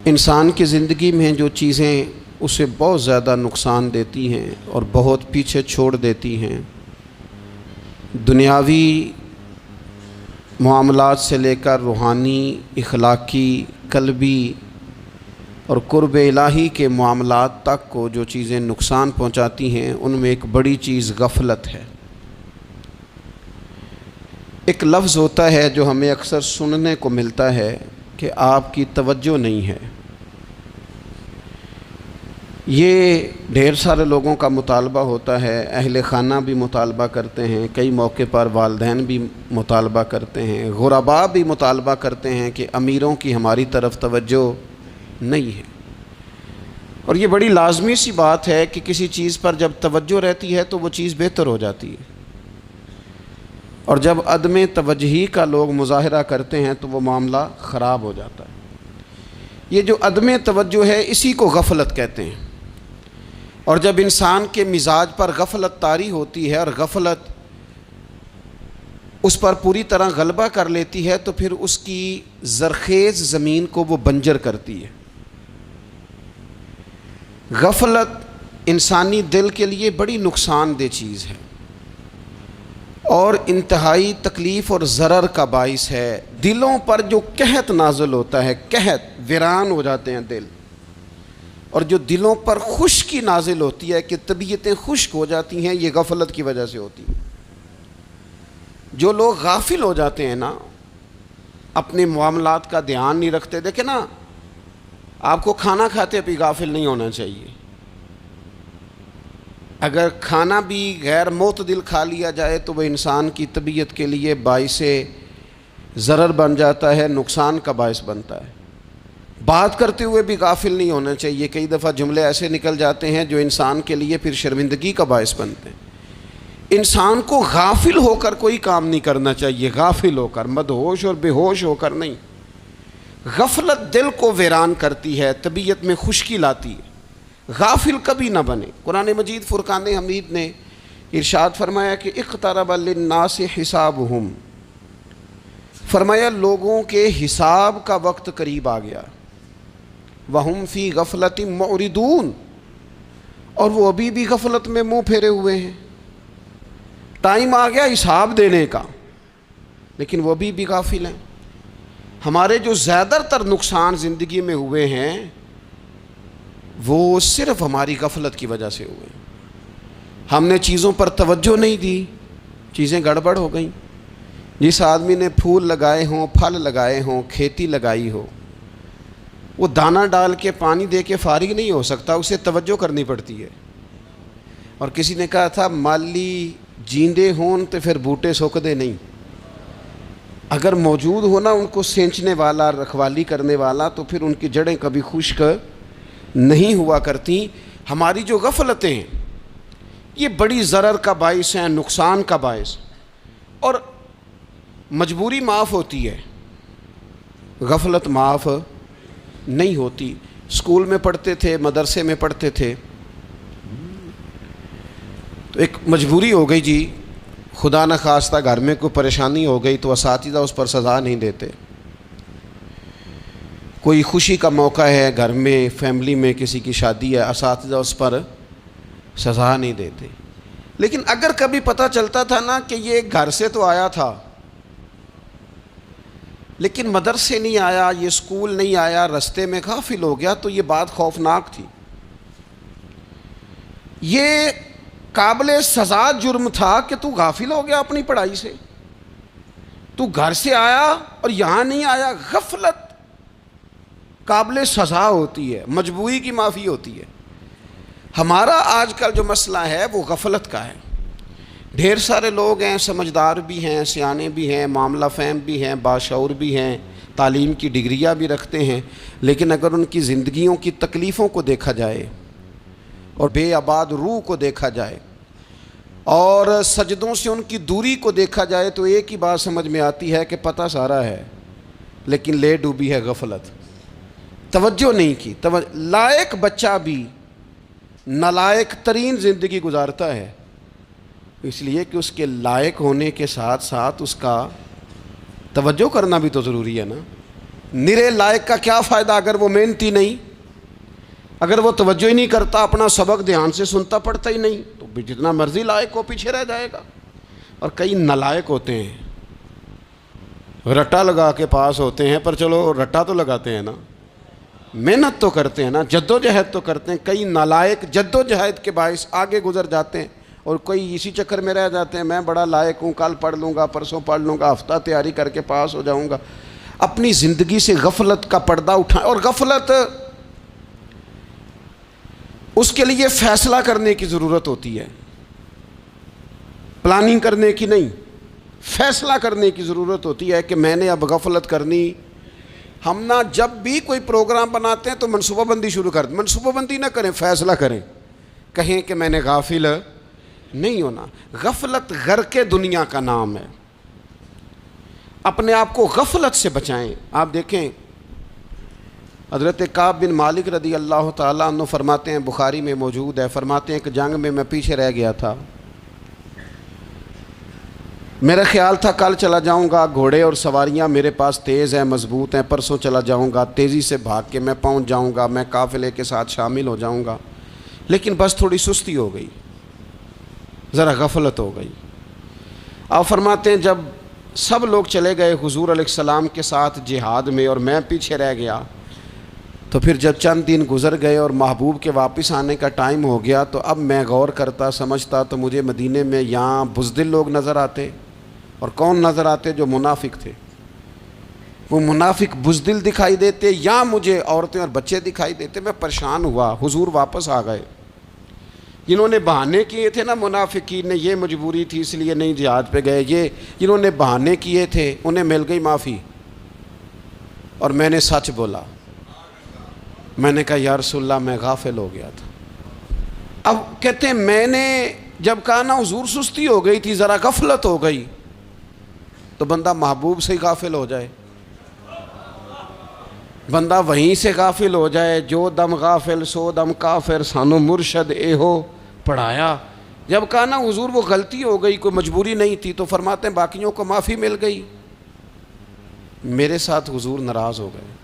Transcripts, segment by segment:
انسان کی زندگی میں جو چیزیں اسے بہت زیادہ نقصان دیتی ہیں اور بہت پیچھے چھوڑ دیتی ہیں، دنیاوی معاملات سے لے کر روحانی، اخلاقی، قلبی اور قرب الہی کے معاملات تک کو جو چیزیں نقصان پہنچاتی ہیں، ان میں ایک بڑی چیز غفلت ہے۔ ایک لفظ ہوتا ہے جو ہمیں اکثر سننے کو ملتا ہے کہ آپ کی توجہ نہیں ہے۔ یہ ڈھیر سارے لوگوں کا مطالبہ ہوتا ہے، اہل خانہ بھی مطالبہ کرتے ہیں، کئی موقع پر والدین بھی مطالبہ کرتے ہیں، غرباء بھی مطالبہ کرتے ہیں کہ امیروں کی ہماری طرف توجہ نہیں ہے۔ اور یہ بڑی لازمی سی بات ہے کہ کسی چیز پر جب توجہ رہتی ہے تو وہ چیز بہتر ہو جاتی ہے، اور جب عدم توجہی کا لوگ مظاہرہ کرتے ہیں تو وہ معاملہ خراب ہو جاتا ہے۔ یہ جو عدم توجہ ہے اسی کو غفلت کہتے ہیں، اور جب انسان کے مزاج پر غفلت طاری ہوتی ہے اور غفلت اس پر پوری طرح غلبہ کر لیتی ہے تو پھر اس کی زرخیز زمین کو وہ بنجر کرتی ہے۔ غفلت انسانی دل کے لیے بڑی نقصان دہ چیز ہے اور انتہائی تکلیف اور ضرر کا باعث ہے۔ دلوں پر جو قحط نازل ہوتا ہے، قحط، ویران ہو جاتے ہیں دل، اور جو دلوں پر خشکی نازل ہوتی ہے کہ طبیعتیں خشک ہو جاتی ہیں، یہ غفلت کی وجہ سے ہوتی ہے۔ جو لوگ غافل ہو جاتے ہیں نا، اپنے معاملات کا دھیان نہیں رکھتے، دیکھیں نا، آپ کو کھانا کھاتے بھی غافل نہیں ہونا چاہیے۔ اگر کھانا بھی غیر معتدل کھا لیا جائے تو وہ انسان کی طبیعت کے لیے باعث ضرر بن جاتا ہے، نقصان کا باعث بنتا ہے۔ بات کرتے ہوئے بھی غافل نہیں ہونا چاہیے، کئی دفعہ جملے ایسے نکل جاتے ہیں جو انسان کے لیے پھر شرمندگی کا باعث بنتے ہیں۔ انسان کو غافل ہو کر کوئی کام نہیں کرنا چاہیے، غافل ہو کر، مدہوش اور بے ہوش ہو کر نہیں۔ غفلت دل کو ویران کرتی ہے، طبیعت میں خشکی لاتی ہے۔ غافل کبھی نہ بنے۔ قرآن مجید فرقان حمید نے ارشاد فرمایا کہ اقترب للناس حسابہم، فرمایا لوگوں کے حساب کا وقت قریب آ گیا، وہم فی غفلۃ معرضون، اور وہ ابھی بھی غفلت میں منہ پھیرے ہوئے ہیں۔ ٹائم آ گیا حساب دینے کا، لیکن وہ ابھی بھی غافل ہیں۔ ہمارے جو زیادہ تر نقصان زندگی میں ہوئے ہیں وہ صرف ہماری غفلت کی وجہ سے ہوئے۔ ہم نے چیزوں پر توجہ نہیں دی، چیزیں گڑبڑ ہو گئیں۔ جس آدمی نے پھول لگائے ہوں، پھل لگائے ہوں، کھیتی لگائی ہو، وہ دانہ ڈال کے پانی دے کے فارغ نہیں ہو سکتا، اسے توجہ کرنی پڑتی ہے۔ اور کسی نے کہا تھا مالی جیندے ہون تو پھر بوٹے سوکدے نہیں، اگر موجود ہونا ان کو سینچنے والا، رکھوالی کرنے والا، تو پھر ان کی جڑیں کبھی خشک نہیں ہوا کرتی۔ ہماری جو غفلتیں ہیں یہ بڑی ضرر کا باعث ہیں، نقصان کا باعث، اور مجبوری معاف ہوتی ہے، غفلت معاف نہیں ہوتی۔ اسکول میں پڑھتے تھے، مدرسے میں پڑھتے تھے، تو ایک مجبوری ہو گئی جی، خدا نخواستہ گھر میں کوئی پریشانی ہو گئی تو اساتذہ اس پر سزا نہیں دیتے۔ کوئی خوشی کا موقع ہے گھر میں، فیملی میں کسی کی شادی ہے، اساتذہ اس پر سزا نہیں دیتے۔ لیکن اگر کبھی پتہ چلتا تھا نا کہ یہ گھر سے تو آیا تھا لیکن مدرسے نہیں آیا، یہ اسکول نہیں آیا، رستے میں غافل ہو گیا، تو یہ بات خوفناک تھی۔ یہ قابل سزا جرم تھا کہ تو غافل ہو گیا اپنی پڑھائی سے، تو گھر سے آیا اور یہاں نہیں آیا۔ غفلت قابل سزا ہوتی ہے، مجبوری کی معافی ہوتی ہے۔ ہمارا آج کل جو مسئلہ ہے وہ غفلت کا ہے۔ ڈھیر سارے لوگ ہیں، سمجھدار بھی ہیں، سیانے بھی ہیں، معاملہ فہم بھی ہیں، باشعور بھی ہیں، تعلیم کی ڈگریاں بھی رکھتے ہیں، لیکن اگر ان کی زندگیوں کی تکلیفوں کو دیکھا جائے اور بے آباد روح کو دیکھا جائے اور سجدوں سے ان کی دوری کو دیکھا جائے تو ایک ہی بات سمجھ میں آتی ہے کہ پتہ سارا ہے لیکن لے ڈوبی ہے غفلت، توجہ نہیں کی۔ لائق بچہ بھی نالائق ترین زندگی گزارتا ہے، اس لیے کہ اس کے لائق ہونے کے ساتھ ساتھ اس کا توجہ کرنا بھی تو ضروری ہے نا۔ نرے لائق کا کیا فائدہ اگر وہ محنتی نہیں، اگر وہ توجہ ہی نہیں کرتا، اپنا سبق دھیان سے سنتا پڑھتا ہی نہیں، تو بھی جتنا مرضی لائق ہو پیچھے رہ جائے گا۔ اور کئی نالائق ہوتے ہیں، رٹا لگا کے پاس ہوتے ہیں، پر چلو رٹا تو لگاتے ہیں نا، محنت تو کرتے ہیں نا، جد و جہد تو کرتے ہیں۔ کئی نالائق جد و جہد کے باعث آگے گزر جاتے ہیں، اور کوئی اسی چکر میں رہ جاتے ہیں، میں بڑا لائق ہوں، کل پڑھ لوں گا، پرسوں پڑھ لوں گا، ہفتہ تیاری کر کے پاس ہو جاؤں گا۔ اپنی زندگی سے غفلت کا پردہ اٹھائیں، اور غفلت اس کے لیے فیصلہ کرنے کی ضرورت ہوتی ہے، پلاننگ کرنے کی نہیں، فیصلہ کرنے کی ضرورت ہوتی ہے کہ میں نے اب غفلت کرنی۔ ہم نہ جب بھی کوئی پروگرام بناتے ہیں تو منصوبہ بندی شروع کر دیں، منصوبہ بندی نہ کریں، فیصلہ کریں، کہیں کہ میں نے غافل نہیں ہونا۔ غفلت غرق دنیا کا نام ہے، اپنے آپ کو غفلت سے بچائیں۔ آپ دیکھیں حضرت کعب بن مالک رضی اللہ تعالیٰ عنہ فرماتے ہیں، بخاری میں موجود ہے، فرماتے ہیں کہ جنگ میں پیچھے رہ گیا تھا، میرا خیال تھا کل چلا جاؤں گا، گھوڑے اور سواریاں میرے پاس تیز ہیں، مضبوط ہیں، پرسوں چلا جاؤں گا، تیزی سے بھاگ کے میں پہنچ جاؤں گا، میں قافلے کے ساتھ شامل ہو جاؤں گا، لیکن بس تھوڑی سستی ہو گئی، ذرا غفلت ہو گئی۔ آپ فرماتے ہیں جب سب لوگ چلے گئے حضور علیہ السلام کے ساتھ جہاد میں اور میں پیچھے رہ گیا، تو پھر جب چند دن گزر گئے اور محبوب کے واپس آنے کا ٹائم ہو گیا، تو اب میں غور کرتا سمجھتا تو مجھے مدینے میں یہاں بزدل لوگ نظر آتے، اور کون نظر آتے؟ جو منافق تھے، وہ منافق بزدل دکھائی دیتے، یا مجھے عورتیں اور بچے دکھائی دیتے۔ میں پریشان ہوا، حضور واپس آ گئے۔ جنہوں نے بہانے کیے تھے نا منافقین نے، یہ مجبوری تھی اس لیے نہیں جہاد پہ گئے، یہ جنہوں نے بہانے کیے تھے انہیں مل گئی معافی، اور میں نے سچ بولا، میں نے کہا یا رسول اللہ میں غافل ہو گیا تھا۔ اب کہتے ہیں میں نے جب کہا نا حضور سستی ہو گئی تھی، ذرا غفلت ہو گئی، تو بندہ محبوب سے ہی غافل ہو جائے، بندہ وہیں سے غافل ہو جائے۔ جو دم غافل سو دم کافر، سانو مرشد اے ہو پڑھایا۔ جب کہا نا حضور وہ غلطی ہو گئی، کوئی مجبوری نہیں تھی، تو فرماتے ہیں باقیوں کو معافی مل گئی، میرے ساتھ حضور ناراض ہو گئے۔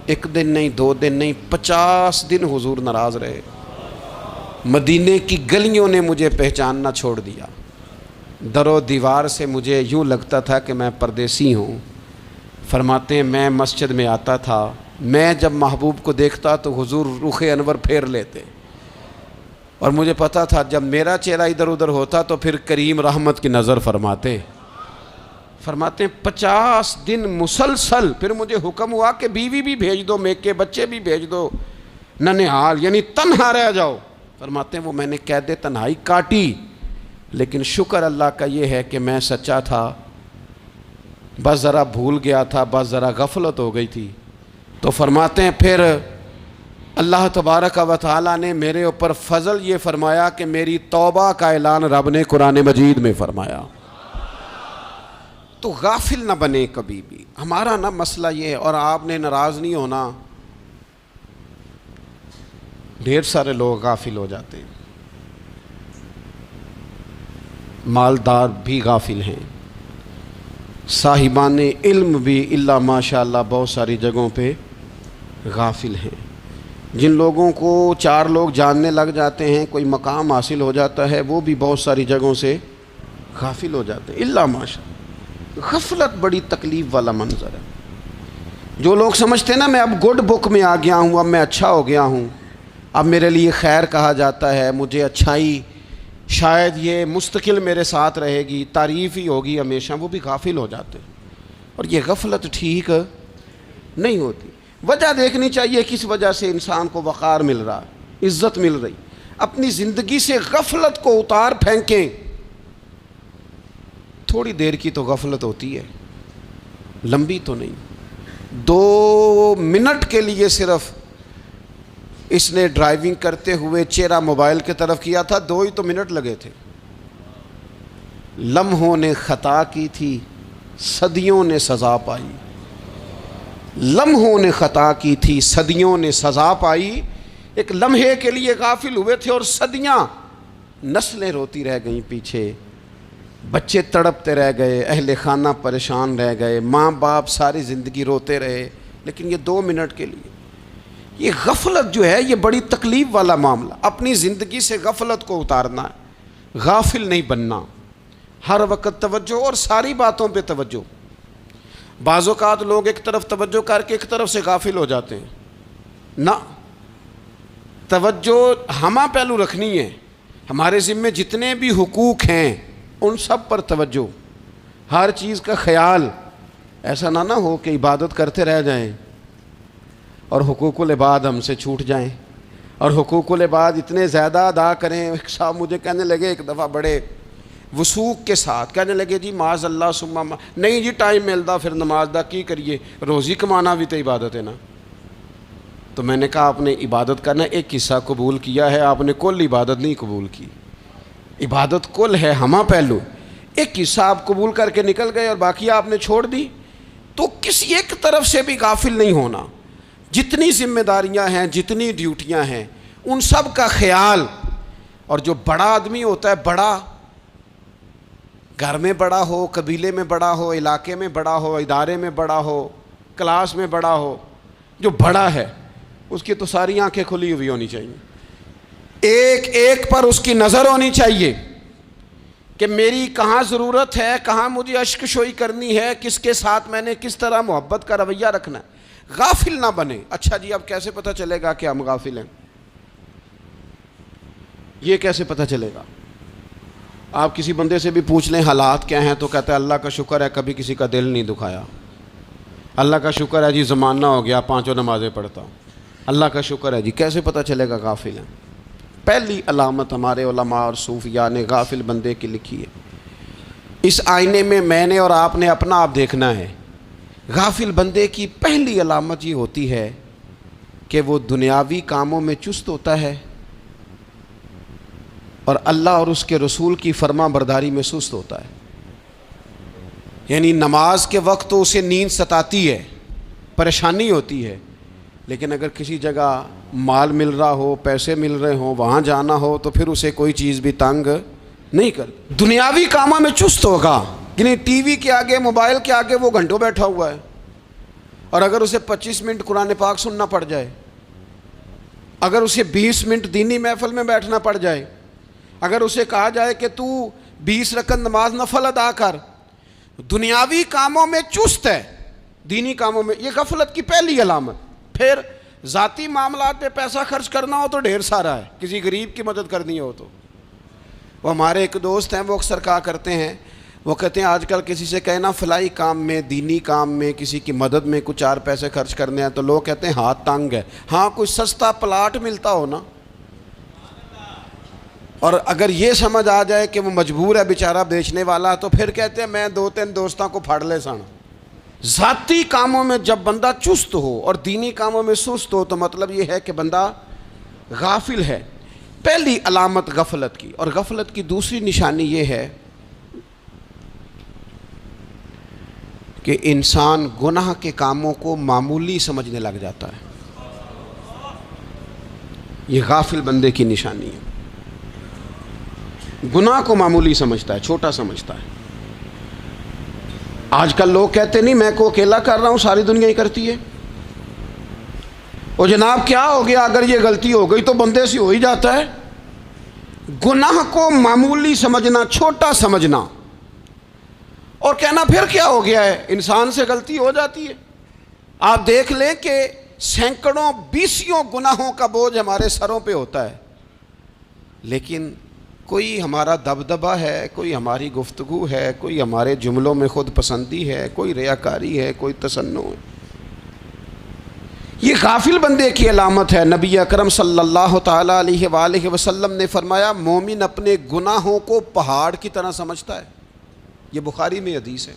ایک دن نہیں، 2 دن نہیں، 50 دن حضور ناراض رہے۔ مدینے کی گلیوں نے مجھے پہچاننا چھوڑ دیا، در و دیوار سے مجھے یوں لگتا تھا کہ میں پردیسی ہوں۔ فرماتے ہیں میں مسجد میں آتا تھا، میں جب محبوب کو دیکھتا تو حضور رخ انور پھیر لیتے، اور مجھے پتا تھا جب میرا چہرہ ادھر ادھر ہوتا تو پھر کریم رحمت کی نظر فرماتے۔ فرماتے ہیں 50 دن مسلسل، پھر مجھے حکم ہوا کہ بیوی بھی بھیج دو، میکے بچے بھی بھیج دو، ننہال یعنی تنہا رہ جاؤ۔ فرماتے ہیں وہ میں نے قید تنہائی کاٹی، لیکن شکر اللہ کا یہ ہے کہ میں سچا تھا، بس ذرا بھول گیا تھا، بس ذرا غفلت ہو گئی تھی۔ تو فرماتے ہیں پھر اللہ تبارک و تعالیٰ نے میرے اوپر فضل یہ فرمایا کہ میری توبہ کا اعلان رب نے قرآن مجید میں فرمایا۔ تو غافل نہ بنے کبھی بھی، ہمارا نا مسئلہ یہ ہے، اور آپ نے ناراض نہیں ہونا، ڈھیر سارے لوگ غافل ہو جاتے ہیں، مالدار بھی غافل ہیں، صاحبان علم بھی الا ماشاء اللہ بہت ساری جگہوں پہ غافل ہیں۔ جن لوگوں کو 4 لوگ جاننے لگ جاتے ہیں، کوئی مقام حاصل ہو جاتا ہے، وہ بھی بہت ساری جگہوں سے غافل ہو جاتے ہیں الا ماشاء اللہ۔ غفلت بڑی تکلیف والا منظر ہے۔ جو لوگ سمجھتے ہیں نا میں اب گڈ بک میں آ گیا ہوں، اب میں اچھا ہو گیا ہوں، اب میرے لیے خیر کہا جاتا ہے، مجھے اچھائی شاید یہ مستقل میرے ساتھ رہے گی، تعریف ہی ہوگی ہمیشہ، وہ بھی غافل ہو جاتے ہیں۔ اور یہ غفلت ٹھیک نہیں ہوتی۔ وجہ دیکھنی چاہیے کس وجہ سے انسان کو وقار مل رہا ہے، عزت مل رہی۔ اپنی زندگی سے غفلت کو اتار پھینکیں۔ تھوڑی دیر کی تو غفلت ہوتی ہے، لمبی تو نہیں۔ 2 منٹ کے لیے صرف اس نے ڈرائیونگ کرتے ہوئے چہرہ موبائل کی طرف کیا تھا، 2 ہی تو منٹ لگے تھے۔ لمحوں نے خطا کی تھی، صدیوں نے سزا پائی۔ لمحوں نے خطا کی تھی، صدیوں نے سزا پائی۔ ایک لمحے کے لیے غافل ہوئے تھے اور صدیاں، نسلیں روتی رہ گئیں پیچھے۔ بچے تڑپتے رہ گئے، اہل خانہ پریشان رہ گئے، ماں باپ ساری زندگی روتے رہے، لیکن یہ 2 منٹ کے لیے یہ غفلت جو ہے یہ بڑی تکلیف والا معاملہ. اپنی زندگی سے غفلت کو اتارنا ہے، غافل نہیں بننا، ہر وقت توجہ اور ساری باتوں پہ توجہ. بعض اوقات لوگ ایک طرف توجہ کر کے ایک طرف سے غافل ہو جاتے ہیں. نہ، توجہ ہمہ پہلو رکھنی ہے. ہمارے ذمے جتنے بھی حقوق ہیں ان سب پر توجہ، ہر چیز کا خیال. ایسا نہ ہو کہ عبادت کرتے رہ جائیں اور حقوق العباد ہم سے چھوٹ جائیں، اور حقوق العباد اتنے زیادہ ادا کریں. ایک صاحب مجھے کہنے لگے ایک دفعہ بڑے وثوق کے ساتھ، کہنے لگے جی معاذ اللہ ثم نہیں جی ٹائم ملتا پھر نماز دا کی کریے، روزی کمانا بھی تو عبادت ہے نا. تو میں نے کہا آپ نے عبادت کرنا ایک حصہ قبول کیا ہے، آپ نے کل عبادت نہیں قبول کی. عبادت کل ہے، ہمہ پہلو. ایک حصہ آپ قبول کر کے نکل گئے اور باقی آپ نے چھوڑ دی. تو کسی ایک طرف سے بھی غافل نہیں ہونا. جتنی ذمہ داریاں ہیں، جتنی ڈیوٹیاں ہیں، ان سب کا خیال. اور جو بڑا آدمی ہوتا ہے، بڑا گھر میں بڑا ہو، قبیلے میں بڑا ہو، علاقے میں بڑا ہو، ادارے میں بڑا ہو، کلاس میں بڑا ہو، جو بڑا ہے اس کی تو ساری آنکھیں کھلی ہوئی ہونی چاہیے. ایک ایک پر اس کی نظر ہونی چاہیے کہ میری کہاں ضرورت ہے، کہاں مجھے اشک شوئی کرنی ہے، کس کے ساتھ میں نے کس طرح محبت کا رویہ رکھنا ہے. غافل نہ بنے. اچھا جی اب کیسے پتہ چلے گا کہ ہم غافل ہیں؟ یہ کیسے پتہ چلے گا؟ آپ کسی بندے سے بھی پوچھ لیں حالات کیا ہیں تو کہتا ہے اللہ کا شکر ہے کبھی کسی کا دل نہیں دکھایا، اللہ کا شکر ہے جی زمانہ ہو گیا 5 نمازیں پڑھتا ہوں، اللہ کا شکر ہے جی. کیسے پتہ چلے گا غافل ہیں؟ پہلی علامت ہمارے علماء اور صوفیاء نے غافل بندے کی لکھی ہے. اس آئینے میں نے اور آپ نے اپنا آپ دیکھنا ہے. غافل بندے کی پہلی علامت یہ ہوتی ہے کہ وہ دنیاوی کاموں میں چست ہوتا ہے اور اللہ اور اس کے رسول کی فرما برداری میں سست ہوتا ہے. یعنی نماز کے وقت تو اسے نیند ستاتی ہے، پریشانی ہوتی ہے، لیکن اگر کسی جگہ مال مل رہا ہو، پیسے مل رہے ہوں، وہاں جانا ہو تو پھر اسے کوئی چیز بھی تنگ نہیں کر. دنیاوی کاموں میں چست ہوگا، یعنی ٹی وی کے آگے، موبائل کے آگے وہ گھنٹوں بیٹھا ہوا ہے. اور اگر اسے 25 منٹ قرآن پاک سننا پڑ جائے، اگر اسے 20 منٹ دینی محفل میں بیٹھنا پڑ جائے، اگر اسے کہا جائے کہ تو 20 رکعت نماز نفل ادا کر، دنیاوی کاموں میں چست ہے، دینی کاموں میں، یہ غفلت کی پہلی علامت. پھر ذاتی معاملات پہ پیسہ خرچ کرنا ہو تو ڈھیر سارا ہے، کسی غریب کی مدد کرنی ہو تو. وہ ہمارے ایک دوست ہیں، وہ اکثر کہا کرتے ہیں، وہ کہتے ہیں آج کل کسی سے کہنا فلائی کام میں، دینی کام میں، کسی کی مدد میں کچھ 4 پیسے خرچ کرنے ہیں تو لوگ کہتے ہیں ہاتھ تنگ ہے. ہاں کوئی سستا پلاٹ ملتا ہو نا، اور اگر یہ سمجھ آ جائے کہ وہ مجبور ہے بیچارہ بیچنے والا، تو پھر کہتے ہیں میں 2-3 دوستوں کو پھاڑ لے سن. ذاتی کاموں میں جب بندہ چست ہو اور دینی کاموں میں سست ہو تو مطلب یہ ہے کہ بندہ غافل ہے. پہلی علامت غفلت کی. اور غفلت کی دوسری نشانی یہ ہے کہ انسان گناہ کے کاموں کو معمولی سمجھنے لگ جاتا ہے. یہ غافل بندے کی نشانی ہے. گناہ کو معمولی سمجھتا ہے، چھوٹا سمجھتا ہے. آج کل لوگ کہتے نہیں میں کو اکیلا کر رہا ہوں، ساری دنیا ہی کرتی ہے. اور جناب کیا ہو گیا اگر یہ غلطی ہو گئی تو بندے سے ہو ہی جاتا ہے. گناہ کو معمولی سمجھنا، چھوٹا سمجھنا اور کہنا پھر کیا ہو گیا ہے، انسان سے غلطی ہو جاتی ہے. آپ دیکھ لیں کہ سینکڑوں بیسیوں گناہوں کا بوجھ ہمارے سروں پہ ہوتا ہے، لیکن کوئی ہمارا دبدبہ ہے، کوئی ہماری گفتگو ہے، کوئی ہمارے جملوں میں خود پسندی ہے، کوئی ریاکاری ہے، کوئی تصنع ہے. یہ غافل بندے کی علامت ہے. نبی اکرم صلی اللہ تعالیٰ علیہ وآلہ وسلم نے فرمایا مومن اپنے گناہوں کو پہاڑ کی طرح سمجھتا ہے. یہ بخاری میں حدیث ہے.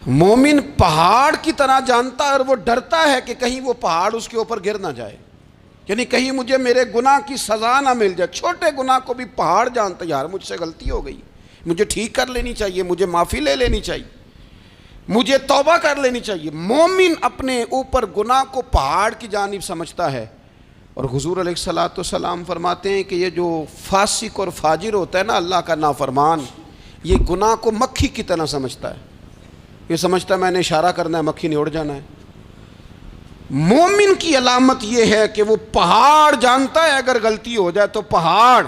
مومن پہاڑ کی طرح جانتا ہے اور وہ ڈرتا ہے کہ کہیں وہ پہاڑ اس کے اوپر گر نہ جائے، یعنی کہیں مجھے میرے گناہ کی سزا نہ مل جائے. چھوٹے گناہ کو بھی پہاڑ جانتا ہے، یار مجھ سے غلطی ہو گئی، مجھے ٹھیک کر لینی چاہیے، مجھے معافی لے لینی چاہیے، مجھے توبہ کر لینی چاہیے. مومن اپنے اوپر گناہ کو پہاڑ کی جانب سمجھتا ہے. اور حضور علیہ الصلوۃ والسلام فرماتے ہیں کہ یہ جو فاسق اور فاجر ہوتا ہے نا، اللہ کا نافرمان، یہ گناہ کو مکھی کی طرح سمجھتا ہے، یہ سمجھتا ہے میں نے اشارہ کرنا ہے مکھی نے اڑ جانا ہے۔ مومن کی علامت یہ ہے کہ وہ پہاڑ جانتا ہے اگر غلطی ہو جائے تو پہاڑ۔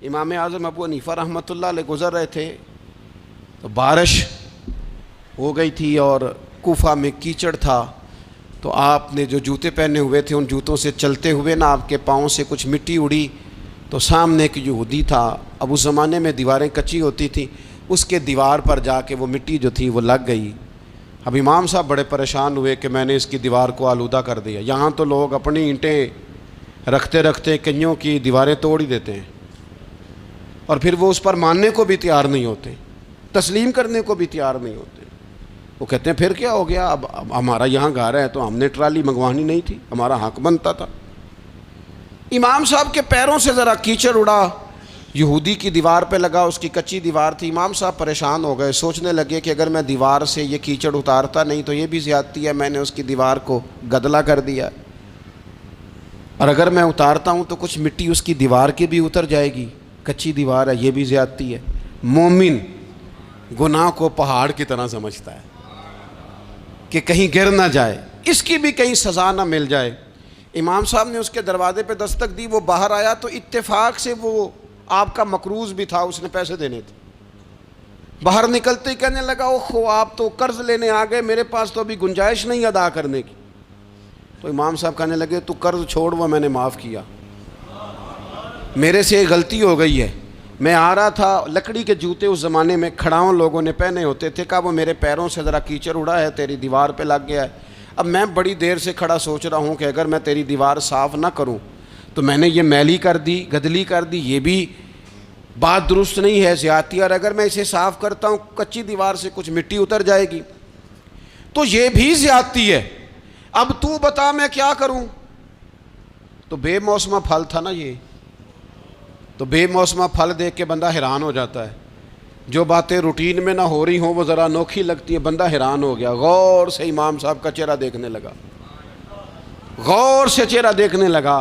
امام اعظم ابو حنیفہ رحمۃ اللہ علیہ گزر رہے تھے تو بارش ہو گئی تھی اور کوفہ میں کیچڑ تھا، تو آپ نے جو جوتے پہنے ہوئے تھے ان جوتوں سے چلتے ہوئے نا آپ کے پاؤں سے کچھ مٹی اڑی، تو سامنے ایک یہودی تھا، اب اس زمانے میں دیواریں کچی ہوتی تھیں، اس کے دیوار پر جا کے وہ مٹی جو تھی وہ لگ گئی۔ اب امام صاحب بڑے پریشان ہوئے کہ میں نے اس کی دیوار کو آلودہ کر دیا۔ یہاں تو لوگ اپنی اینٹیں رکھتے رکھتے کئیوں کی دیواریں توڑ ہی دیتے ہیں، اور پھر وہ اس پر ماننے کو بھی تیار نہیں ہوتے، تسلیم کرنے کو بھی تیار نہیں ہوتے۔ وہ کہتے ہیں پھر کیا ہو گیا، اب ہمارا یہاں گھر ہے تو ہم نے ٹرالی منگوانی نہیں تھی، ہمارا حق بنتا تھا۔ امام صاحب کے پیروں سے ذرا کیچڑ اڑا، یہودی کی دیوار پہ لگا، اس کی کچی دیوار تھی۔ امام صاحب پریشان ہو گئے، سوچنے لگے کہ اگر میں دیوار سے یہ کیچڑ اتارتا نہیں تو یہ بھی زیادتی ہے، میں نے اس کی دیوار کو گدلا کر دیا، اور اگر میں اتارتا ہوں تو کچھ مٹی اس کی دیوار کی بھی اتر جائے گی، کچی دیوار ہے، یہ بھی زیادتی ہے۔ مومن گناہ کو پہاڑ کی طرح سمجھتا ہے کہ کہیں گر نہ جائے، اس کی بھی کہیں سزا نہ مل جائے۔ امام صاحب نے اس کے دروازے پہ دستک دی، وہ باہر آیا تو اتفاق سے وہ آپ کا مقروض بھی تھا، اس نے پیسے دینے تھے۔ باہر نکلتے ہی کہنے لگا اوہ آپ تو قرض لینے آ گئے، میرے پاس تو ابھی گنجائش نہیں ادا کرنے کی۔ تو امام صاحب کہنے لگے تو قرض چھوڑ، وہ میں نے معاف کیا، میرے سے غلطی ہو گئی ہے، میں آ رہا تھا، لکڑی کے جوتے اس زمانے میں کھڑاؤں لوگوں نے پہنے ہوتے تھے، کہا وہ میرے پیروں سے ذرا کیچڑ اڑا ہے، تیری دیوار پہ لگ گیا ہے۔ اب میں بڑی دیر سے کھڑا سوچ رہا ہوں کہ اگر میں تیری دیوار صاف نہ کروں تو میں نے یہ میلی کر دی، گدلی کر دی، یہ بھی بات درست نہیں ہے، زیادتی، اور اگر میں اسے صاف کرتا ہوں کچی دیوار سے کچھ مٹی اتر جائے گی تو یہ بھی زیادتی ہے، اب تو بتا میں کیا کروں۔ تو بے موسمہ پھل تھا نا یہ، تو بے موسمہ پھل دیکھ کے بندہ حیران ہو جاتا ہے، جو باتیں روٹین میں نہ ہو رہی ہوں وہ ذرا انوکھی لگتی ہے، بندہ حیران ہو گیا، غور سے امام صاحب کا چہرہ دیکھنے لگا، غور سے چہرہ دیکھنے لگا،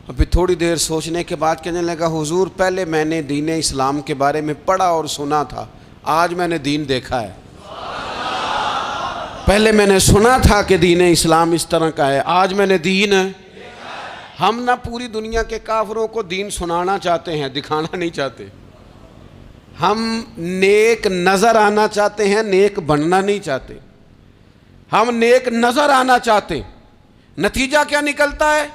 اور پھر تھوڑی دیر سوچنے کے بعد کہنے لگا حضور پہلے میں نے دین اسلام کے بارے میں پڑھا اور سنا تھا، آج میں نے دین دیکھا ہے۔ پہلے میں نے سنا تھا کہ دین اسلام اس طرح کا ہے، آج میں نے دین ہم نہ پوری دنیا کے کافروں کو دین سنانا چاہتے ہیں، دکھانا نہیں چاہتے، ہم نیک نظر آنا چاہتے ہیں، نیک بننا نہیں چاہتے، ہم نیک نظر آنا چاہتے۔ نتیجہ کیا نکلتا ہے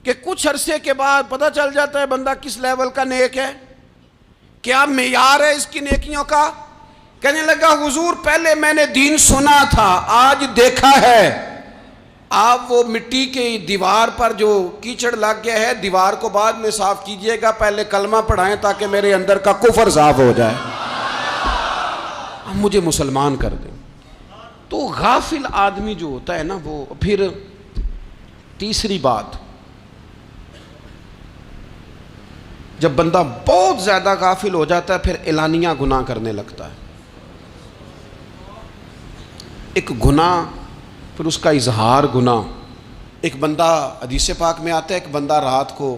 کہ کچھ عرصے کے بعد پتہ چل جاتا ہے بندہ کس لیول کا نیک ہے، کیا معیار ہے اس کی نیکیوں کا۔ کہنے لگا حضور پہلے میں نے دین سنا تھا، آج دیکھا ہے۔ آپ وہ مٹی کی دیوار پر جو کیچڑ لگ گیا ہے، دیوار کو بعد میں صاف کیجئے گا، پہلے کلمہ پڑھائیں تاکہ میرے اندر کا کفر صاف ہو جائے، مجھے مسلمان کر دیں۔ تو غافل آدمی جو ہوتا ہے نا، وہ پھر تیسری بات، جب بندہ بہت زیادہ غافل ہو جاتا ہے پھر اعلانیہ گناہ کرنے لگتا ہے۔ ایک گناہ پھر اس کا اظہار گناہ، ایک بندہ حدیث پاک میں آتا ہے، ایک بندہ رات کو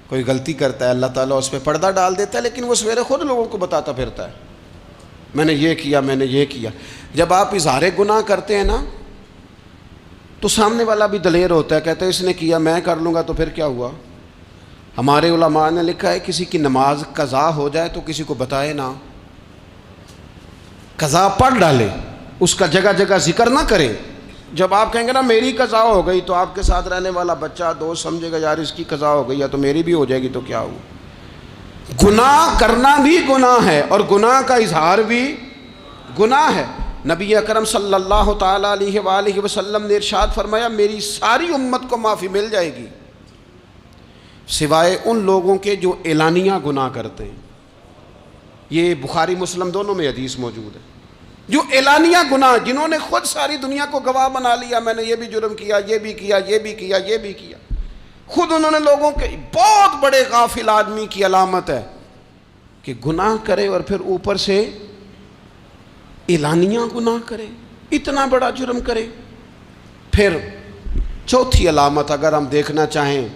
کوئی غلطی کرتا ہے، اللہ تعالیٰ اس پہ پردہ ڈال دیتا ہے، لیکن وہ سویرے خود لوگوں کو بتاتا پھرتا ہے میں نے یہ کیا، میں نے یہ کیا۔ جب آپ اظہار گناہ کرتے ہیں نا تو سامنے والا بھی دلیر ہوتا ہے، کہتا ہے اس نے کیا میں کر لوں گا تو پھر کیا ہوا۔ ہمارے علماء نے لکھا ہے کسی کی نماز قضا ہو جائے تو کسی کو بتائے نہ، قضا پڑھ ڈالے، اس کا جگہ جگہ ذکر نہ کرے۔ جب آپ کہیں گے نا میری قضا ہو گئی تو آپ کے ساتھ رہنے والا بچہ دوست سمجھے گا یار اس کی قضا ہو گئی ہے تو میری بھی ہو جائے گی تو کیا ہوا۔ گناہ کرنا بھی گناہ ہے اور گناہ کا اظہار بھی گناہ ہے۔ نبی اکرم صلی اللہ تعالیٰ علیہ وآلہ وسلم نے ارشاد فرمایا میری ساری امت کو معافی مل جائے گی سوائے ان لوگوں کے جو اعلانیہ گناہ کرتے ہیں۔ یہ بخاری مسلم دونوں میں حدیث موجود ہے۔ جو اعلانیہ گناہ، جنہوں نے خود ساری دنیا کو گواہ بنا لیا، میں نے یہ بھی جرم کیا، یہ بھی کیا، یہ بھی کیا، یہ بھی کیا، خود انہوں نے لوگوں کے، بہت بڑے غافل آدمی کی علامت ہے کہ گناہ کرے اور پھر اوپر سے اعلانیہ گناہ کرے، اتنا بڑا جرم کرے۔ پھر چوتھی علامت اگر ہم دیکھنا چاہیں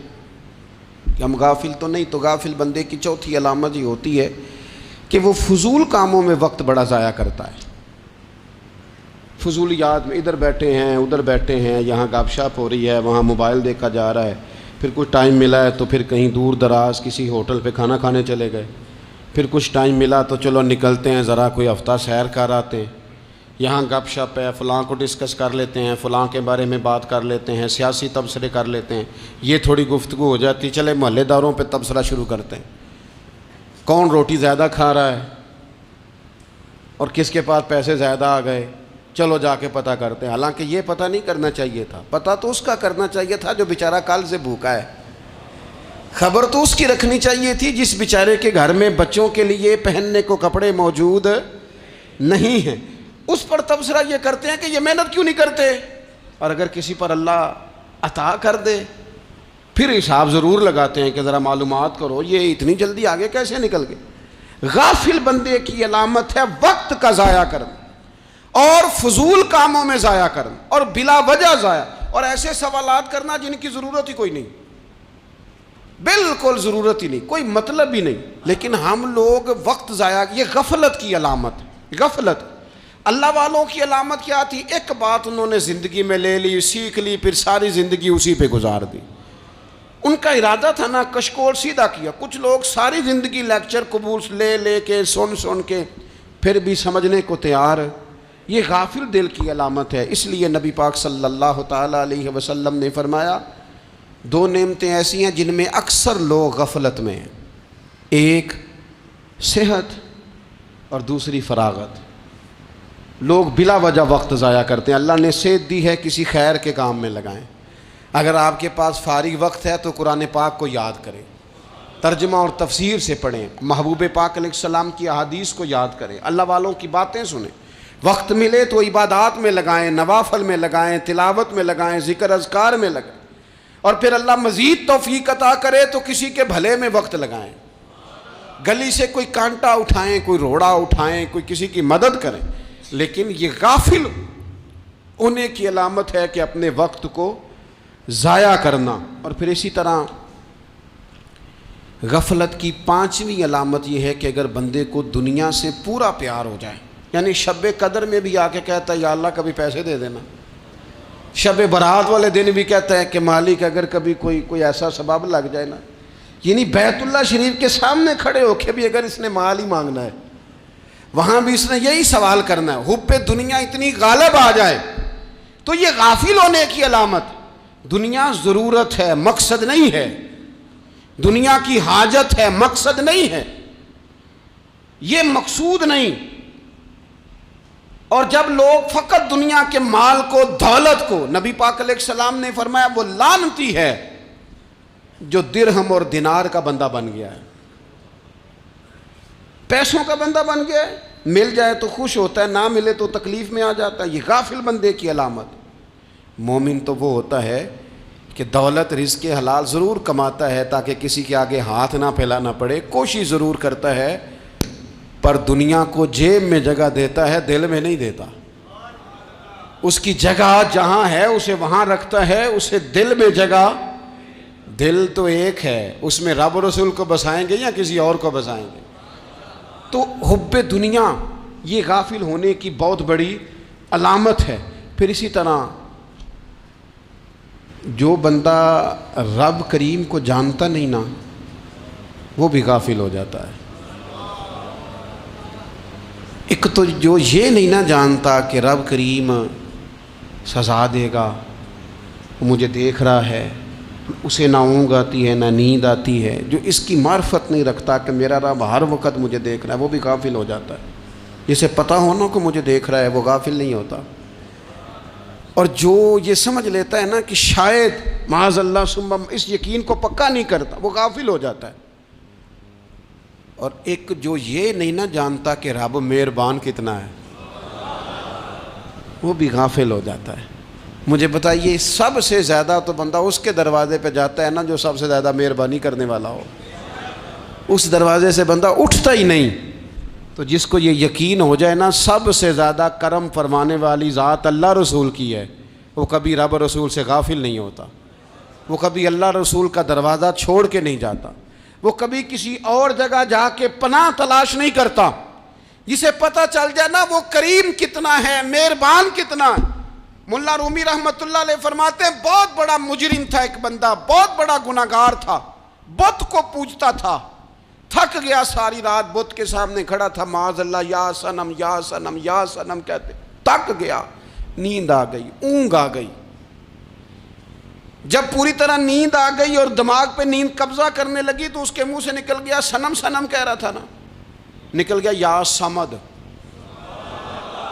کہ ہم غافل تو نہیں. تو غافل بندے کی چوتھی علامت یہ ہوتی ہے کہ وہ فضول کاموں میں وقت بڑا ضائع کرتا ہے. فضولیات میں ادھر بیٹھے ہیں ادھر بیٹھے ہیں, یہاں گپ شپ ہو رہی ہے, وہاں موبائل دیکھا جا رہا ہے, پھر کچھ ٹائم ملا ہے تو پھر کہیں دور دراز کسی ہوٹل پہ کھانا کھانے چلے گئے, پھر کچھ ٹائم ملا تو چلو نکلتے ہیں ذرا کوئی ہفتہ سیر کر آتے ہیں, یہاں گپ شپ ہے, فلاں کو ڈسکس کر لیتے ہیں, فلاں کے بارے میں بات کر لیتے ہیں, سیاسی تبصرے کر لیتے ہیں, یہ تھوڑی گفتگو ہو جاتی, چلے محلے داروں پہ تبصرہ شروع کرتے ہیں, کون روٹی زیادہ کھا رہا ہے اور کس کے پاس پیسے زیادہ آ گئے, چلو جا کے پتہ کرتے ہیں. حالانکہ یہ پتہ نہیں کرنا چاہیے تھا, پتہ تو اس کا کرنا چاہیے تھا جو بیچارہ کل سے بھوکا ہے. خبر تو اس کی رکھنی چاہیے تھی جس بیچارے کے گھر میں بچوں کے لیے پہننے کو کپڑے موجود نہیں ہیں. اس پر تبصرہ یہ کرتے ہیں کہ یہ محنت کیوں نہیں کرتے, اور اگر کسی پر اللہ عطا کر دے پھر حساب ضرور لگاتے ہیں کہ ذرا معلومات کرو یہ اتنی جلدی آگے کیسے نکل گئے. غافل بندے کی علامت ہے وقت کا ضائع کرنا اور فضول کاموں میں ضائع کرنا اور بلا وجہ ضائع, اور ایسے سوالات کرنا جن کی ضرورت ہی کوئی نہیں, بالکل ضرورت ہی نہیں, کوئی مطلب ہی نہیں, لیکن ہم لوگ وقت ضائع. یہ غفلت کی علامت. غفلت. اللہ والوں کی علامت کیا تھی؟ ایک بات انہوں نے زندگی میں لے لی, سیکھ لی, پھر ساری زندگی اسی پہ گزار دی. ان کا ارادہ تھا نا کشکول سیدھا کیا. کچھ لوگ ساری زندگی لیکچر قبول لے کے سن کے پھر بھی سمجھنے کو تیار. یہ غافل دل کی علامت ہے. اس لیے نبی پاک صلی اللہ تعالیٰ علیہ وسلم نے فرمایا دو نعمتیں ایسی ہیں جن میں اکثر لوگ غفلت میں ہیں, ایک صحت اور دوسری فراغت. لوگ بلا وجہ وقت ضائع کرتے ہیں. اللہ نے صحت دی ہے, کسی خیر کے کام میں لگائیں. اگر آپ کے پاس فارغ وقت ہے تو قرآن پاک کو یاد کریں, ترجمہ اور تفسیر سے پڑھیں, محبوب پاک علیہ السلام کی احادیث کو یاد کریں, اللہ والوں کی باتیں سنیں. وقت ملے تو عبادات میں لگائیں, نوافل میں لگائیں, تلاوت میں لگائیں, ذکر اذکار میں لگائیں, اور پھر اللہ مزید توفیق عطا کرے تو کسی کے بھلے میں وقت لگائیں. گلی سے کوئی کانٹا اٹھائیں, کوئی روڑا اٹھائیں, کوئی کسی کی مدد کریں. لیکن یہ غافل ہونے کی علامت ہے کہ اپنے وقت کو ضائع کرنا. اور پھر اسی طرح غفلت کی پانچویں علامت یہ ہے کہ اگر بندے کو دنیا سے پورا پیار ہو جائے, یعنی شب قدر میں بھی آ کے کہتا ہے یا اللہ کبھی پیسے دے دینا, شب برات والے دن بھی کہتا ہے کہ مالک اگر کبھی کوئی ایسا سبب لگ جائے نا, یعنی بیت اللہ شریف کے سامنے کھڑے ہو کے بھی اگر اس نے مال ہی مانگنا ہے وہاں بھی اس نے یہی سوال کرنا ہے, حب دنیا اتنی غالب آ جائے. تو یہ غافل ہونے کی علامت. دنیا ضرورت ہے, مقصد نہیں ہے. دنیا کی حاجت ہے, مقصد نہیں ہے. یہ مقصود نہیں. اور جب لوگ فقط دنیا کے مال کو, دولت کو, نبی پاک علیہ السلام نے فرمایا وہ لعنتی ہے جو درہم اور دینار کا بندہ بن گیا ہے, پیسوں کا بندہ بن گیا ہے. مل جائے تو خوش ہوتا ہے, نہ ملے تو تکلیف میں آ جاتا ہے. یہ غافل بندے کی علامت. مومن تو وہ ہوتا ہے کہ دولت رزق حلال ضرور کماتا ہے تاکہ کسی کے آگے ہاتھ نہ پھیلانا پڑے, کوشش ضرور کرتا ہے, پر دنیا کو جیب میں جگہ دیتا ہے, دل میں نہیں دیتا. اس کی جگہ جہاں ہے اسے وہاں رکھتا ہے, اسے دل میں جگہ. دل تو ایک ہے, اس میں رب و رسول کو بسائیں گے یا کسی اور کو بسائیں گے. تو حب دنیا یہ غافل ہونے کی بہت بڑی علامت ہے. پھر اسی طرح جو بندہ رب کریم کو جانتا نہیں نا وہ بھی غافل ہو جاتا ہے. ایک تو جو یہ نہیں نہ جانتا کہ رب کریم سزا دے گا, مجھے دیکھ رہا ہے, اسے نہ اونگ آتی ہے نہ نیند آتی ہے, جو اس کی معرفت نہیں رکھتا کہ میرا رب ہر وقت مجھے دیکھ رہا ہے, وہ بھی غافل ہو جاتا ہے. جسے پتہ ہونا کہ مجھے دیکھ رہا ہے وہ غافل نہیں ہوتا. اور جو یہ سمجھ لیتا ہے نا کہ شاید معاذ اللہ ثم اس یقین کو پکا نہیں کرتا, وہ غافل ہو جاتا ہے. اور ایک جو یہ نہیں نہ جانتا کہ رب مہربان کتنا ہے وہ بھی غافل ہو جاتا ہے. مجھے بتائیے سب سے زیادہ تو بندہ اس کے دروازے پہ جاتا ہے نا جو سب سے زیادہ مہربانی کرنے والا ہو, اس دروازے سے بندہ اٹھتا ہی نہیں. تو جس کو یہ یقین ہو جائے نا سب سے زیادہ کرم فرمانے والی ذات اللہ رسول کی ہے, وہ کبھی رب رسول سے غافل نہیں ہوتا. وہ کبھی اللہ رسول کا دروازہ چھوڑ کے نہیں جاتا، وہ کبھی کسی اور جگہ جا کے پناہ تلاش نہیں کرتا۔ جسے پتہ چل جائے نا وہ کریم کتنا ہے، مہربان کتنا ہے۔ ملا رومی رحمت اللہ علیہ فرماتے ہیں بہت بڑا مجرم تھا ایک بندہ، بہت بڑا گناہگار تھا، بت کو پوجتا تھا، تھک گیا ساری رات بت کے سامنے کھڑا تھا، معاذ اللہ یا صنم یا صنم یا صنم کہتے، تھک گیا، نیند آ گئی، اونگ آ گئی۔ جب پوری طرح نیند آ گئی اور دماغ پہ نیند قبضہ کرنے لگی تو اس کے منہ سے نکل گیا، صنم صنم کہہ رہا تھا نا، نکل گیا یا صمد،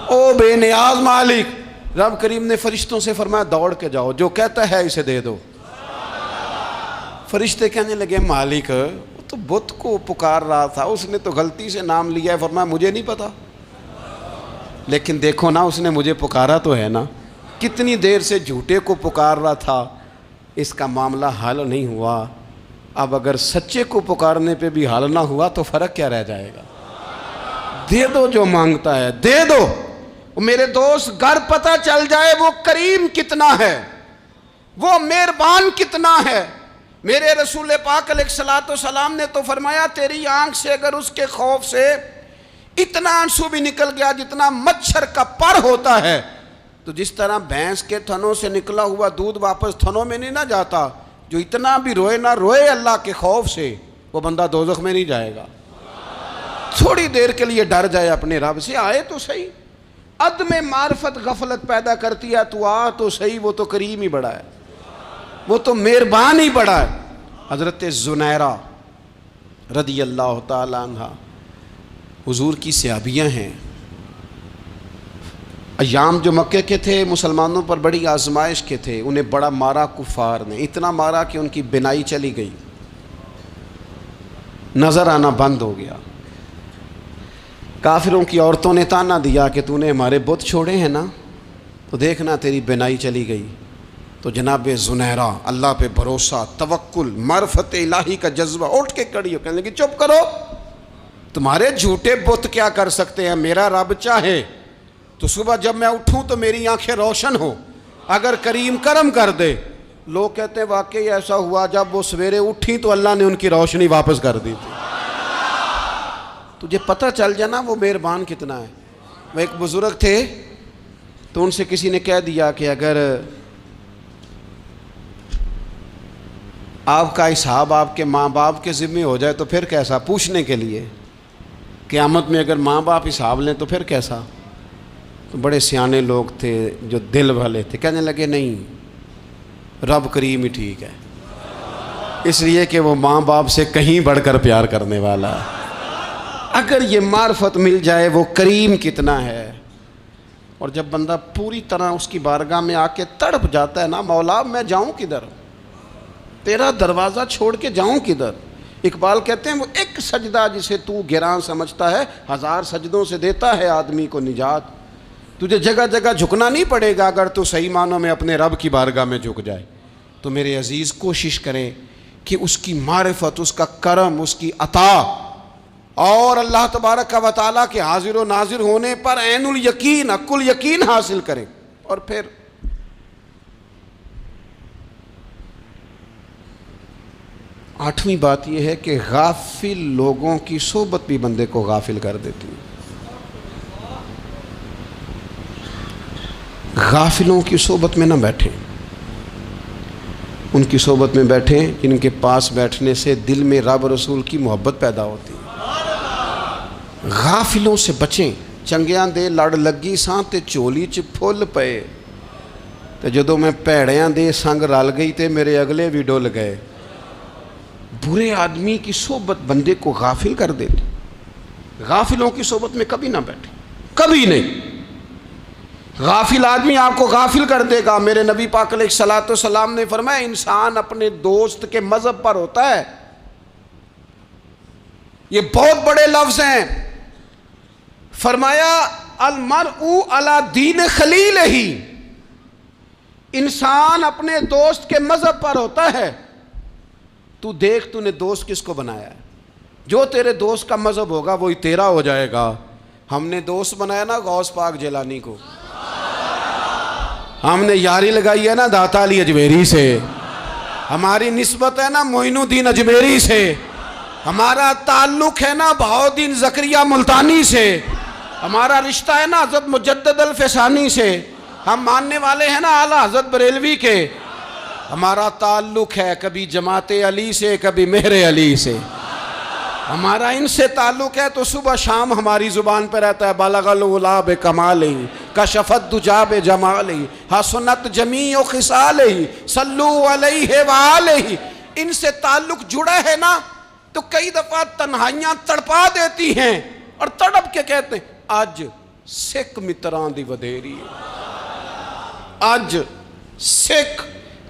او بے نیاز مالک۔ رب کریم نے فرشتوں سے فرمایا دوڑ کے جاؤ، جو کہتا ہے اسے دے دو۔ فرشتے کہنے لگے مالک وہ تو بت کو پکار رہا تھا، اس نے تو غلطی سے نام لیا ہے۔ فرمایا مجھے نہیں پتا، لیکن دیکھو نا اس نے مجھے پکارا تو ہے نا، کتنی دیر سے جھوٹے کو پکار رہا تھا، اس کا معاملہ حل نہیں ہوا، اب اگر سچے کو پکارنے پہ بھی حل نہ ہوا تو فرق کیا رہ جائے گا؟ دے دو جو مانگتا ہے، دے دو۔ میرے دوست گھر پتہ چل جائے وہ کریم کتنا ہے، وہ مہربان کتنا ہے۔ میرے رسول پاک علیہ الصلوۃ والسلام نے تو فرمایا تیری آنکھ سے اگر اس کے خوف سے اتنا آنسو بھی نکل گیا جتنا مچھر کا پر ہوتا ہے، تو جس طرح بھینس کے تھنوں سے نکلا ہوا دودھ واپس تھنوں میں نہیں نہ جاتا، جو اتنا بھی روئے نہ روئے اللہ کے خوف سے، وہ بندہ دوزخ میں نہیں جائے گا۔ تھوڑی دیر کے لیے ڈر جائے اپنے رب سے، آئے تو صحیح۔ عدم معرفت غفلت پیدا کرتی ہے، تو آ تو صحیح، وہ تو کریم ہی بڑا ہے، وہ تو مہربان ہی بڑا ہے۔ حضرت زنیرہ رضی اللہ تعالی عنہ حضور کی صحابیاں ہیں۔ ایام جو مکے کے تھے مسلمانوں پر بڑی آزمائش کے تھے، انہیں بڑا مارا کفار نے، اتنا مارا کہ ان کی بینائی چلی گئی، نظر آنا بند ہو گیا۔ کافروں کی عورتوں نے تانا دیا کہ تو نے ہمارے بت چھوڑے ہیں نا، تو دیکھنا تیری بینائی چلی گئی۔ تو جناب زنیرہ اللہ پہ بھروسہ، توکل، معرفت الہی کا جذبہ، اٹھ کے کھڑی ہو کہنے لگی چپ کرو، تمہارے جھوٹے بت کیا کر سکتے ہیں، میرا رب چاہے تو صبح جب میں اٹھوں تو میری آنکھیں روشن ہو، اگر کریم کرم کر دے۔ لوگ کہتے ہیں واقعی ایسا ہوا، جب وہ سویرے اٹھیں تو اللہ نے ان کی روشنی واپس کر دی تھی۔ تجھے پتہ چل جانا وہ مہربان کتنا ہے۔ وہ ایک بزرگ تھے تو ان سے کسی نے کہہ دیا کہ اگر آپ کا حساب آپ کے ماں باپ کے ذمہ ہو جائے تو پھر کیسا، پوچھنے کے لیے قیامت میں اگر ماں باپ حساب لیں تو پھر کیسا۔ تو بڑے سیانے لوگ تھے جو دل والے تھے، کہنے لگے نہیں، رب کریم ہی ٹھیک ہے، اس لیے کہ وہ ماں باپ سے کہیں بڑھ کر پیار کرنے والا ہے۔ اگر یہ معرفت مل جائے وہ کریم کتنا ہے۔ اور جب بندہ پوری طرح اس کی بارگاہ میں آ کے تڑپ جاتا ہے نا، مولا میں جاؤں کدھر، تیرا دروازہ چھوڑ کے جاؤں کدھر۔ اقبال کہتے ہیں وہ ایک سجدہ جسے تو گراں سمجھتا ہے، 1000 سجدوں سے دیتا ہے آدمی کو نجات۔ تجھے جگہ جگہ جھکنا نہیں پڑے گا اگر تو صحیح معنوں میں اپنے رب کی بارگاہ میں جھک جائے۔ تو میرے عزیز کوشش کریں کہ اس کی معرفت، اس کا کرم، اس کی عطا اور اللہ تبارک و تعالیٰ کے حاضر و ناظر ہونے پر عین الیقین، حق الیقین حاصل کریں۔ اور پھر آٹھویں بات یہ ہے کہ غافل لوگوں کی صحبت بھی بندے کو غافل کر دیتی ہے۔ غافلوں کی صحبت میں نہ بیٹھیں، ان کی صحبت میں بیٹھیں جن کے پاس بیٹھنے سے دل میں رب رسول کی محبت پیدا ہوتی ہے۔ غافلوں سے بچیں۔ چنگیاں دے لڑ لگی ساں تے چولی چ پھل پئے، تے جدوں میں پیڑیاں دے سنگ رل گئی تے میرے اگلے بھی ڈل گئے۔ برے آدمی کی صحبت بندے کو غافل کر دیتی۔ غافلوں کی صحبت میں کبھی نہ بیٹھیں، کبھی نہیں۔ غافل آدمی آپ کو غافل کر دے گا۔ میرے نبی پاک علیہ الصلوۃ والسلام نے فرمایا انسان اپنے دوست کے مذہب پر ہوتا ہے۔ یہ بہت بڑے لفظ ہیں۔ فرمایا المرء علی دین خلیلہ، انسان اپنے دوست کے مذہب پر ہوتا ہے۔ تو دیکھ تو نے دوست کس کو بنایا ہے، جو تیرے دوست کا مذہب ہوگا وہی تیرا ہو جائے گا۔ ہم نے دوست بنایا نا غوث پاک جیلانی کو، ہم نے یاری لگائی ہے نا داتا علی اجمیری سے، ہماری نسبت ہے نا معین الدین اجمیری سے، ہمارا تعلق ہے نا بہاؤالدین زکریہ ملتانی سے، ہمارا رشتہ ہے نا حضرت مجدد الفسانی سے، ہم ماننے والے ہیں نا اعلیٰ حضرت بریلوی کے، ہمارا تعلق ہے کبھی جماعت علی سے کبھی مہر علی سے، ہمارا ان سے تعلق ہے تو صبح شام ہماری زبان پہ رہتا ہے بالغ العلا بکمالہ کشف الدجی بجمالہ حسنت جمیع خصالہ صلو علیہ وآلہ۔ ان سے تعلق جڑا ہے نا تو کئی دفعہ تنہائیاں تڑپا دیتی ہیں اور تڑپ کے کہتے ہیں آج سکھ متران دی ودھیری ہے، آج سکھ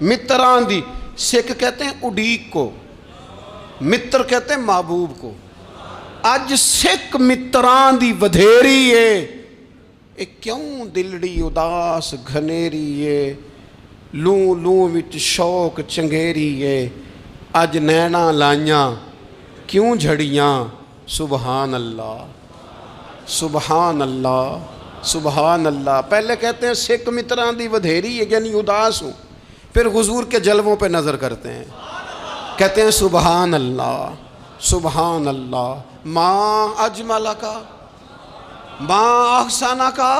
متران دی، سکھ کہتے ہیں اڈیق کو، متر کہتے ہیں محبوب کو، اج سکھ متران دی ودھیری ہے، اے کیوں دلڑی اداس گھنیری ہے، لوں لوں وچ شوق چنگیری ہے، اج نینا لائیاں کیوں جھڑیاں، سبحان اللہ سبحان اللہ سبحان اللہ۔ پہلے کہتے ہیں سکھ متران دی ودھیری ہے یعنی اداس ہوں، پھر حضور کے جلووں پہ نظر کرتے ہیں، کہتے ہیں سبحان اللہ سبحان اللہ، ماں اجمل کا ماں احسن کا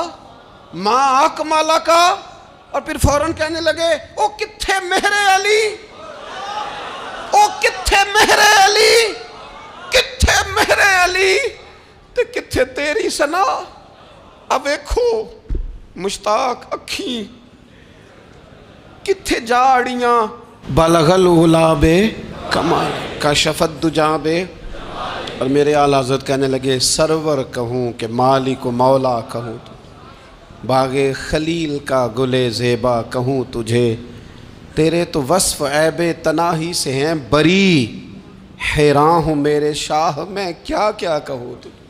ماں اکمل کا، اور پھر فوراً کہنے لگے او کتھے مہر علی، او کتھے مہر علی، کتھے مہر علی تے کتھے تیری سنا، اب ویکھو مشتاق اکھیں کتھے جاڑیاں، بلغ العلا بے کمال کشف الدجی بے، اور میرے اعلیٰ حضرت کہنے لگے سرور کہوں کہ مالک و مولا کہوں تو، باغ خلیل کا گلے زیبا کہوں تجھے، تیرے تو وصف عیب تناہی سے ہیں بری، حیران ہوں میرے شاہ میں کیا کیا کہوں تجھے۔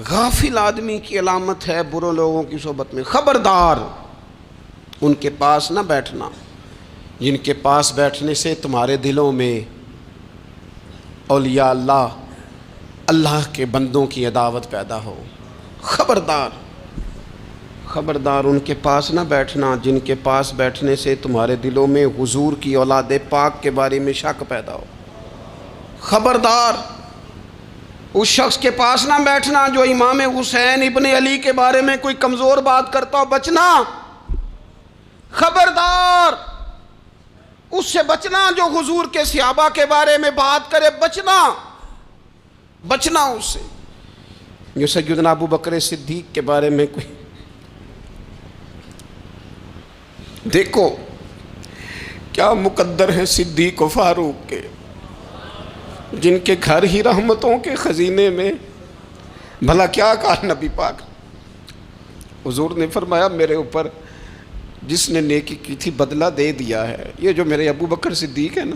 غافل آدمی کی علامت ہے برے لوگوں کی صحبت میں، خبردار ان کے پاس نہ بیٹھنا جن کے پاس بیٹھنے سے تمہارے دلوں میں اولیاء اللہ اللہ کے بندوں کی عداوت پیدا ہو، خبردار خبردار ان کے پاس نہ بیٹھنا جن کے پاس بیٹھنے سے تمہارے دلوں میں حضور کی اولاد پاک کے بارے میں شک پیدا ہو، خبردار اس شخص کے پاس نہ بیٹھنا جو امام حسین ابن علی کے بارے میں کوئی کمزور بات کرتا ہو، بچنا، خبردار اس سے بچنا جو حضور کے صحابہ کے بارے میں بات کرے، بچنا بچنا اس سے، جو سیدنا ابو بکر صدیق کے بارے میں کوئی، دیکھو کیا مقدر ہیں صدیق و فاروق کے، جن کے گھر ہی رحمتوں کے خزینے میں، بھلا کیا کہا نبی پاک، حضور نے فرمایا میرے اوپر جس نے نیکی کی تھی بدلہ دے دیا ہے، یہ جو میرے ابو بکر صدیق ہے نا،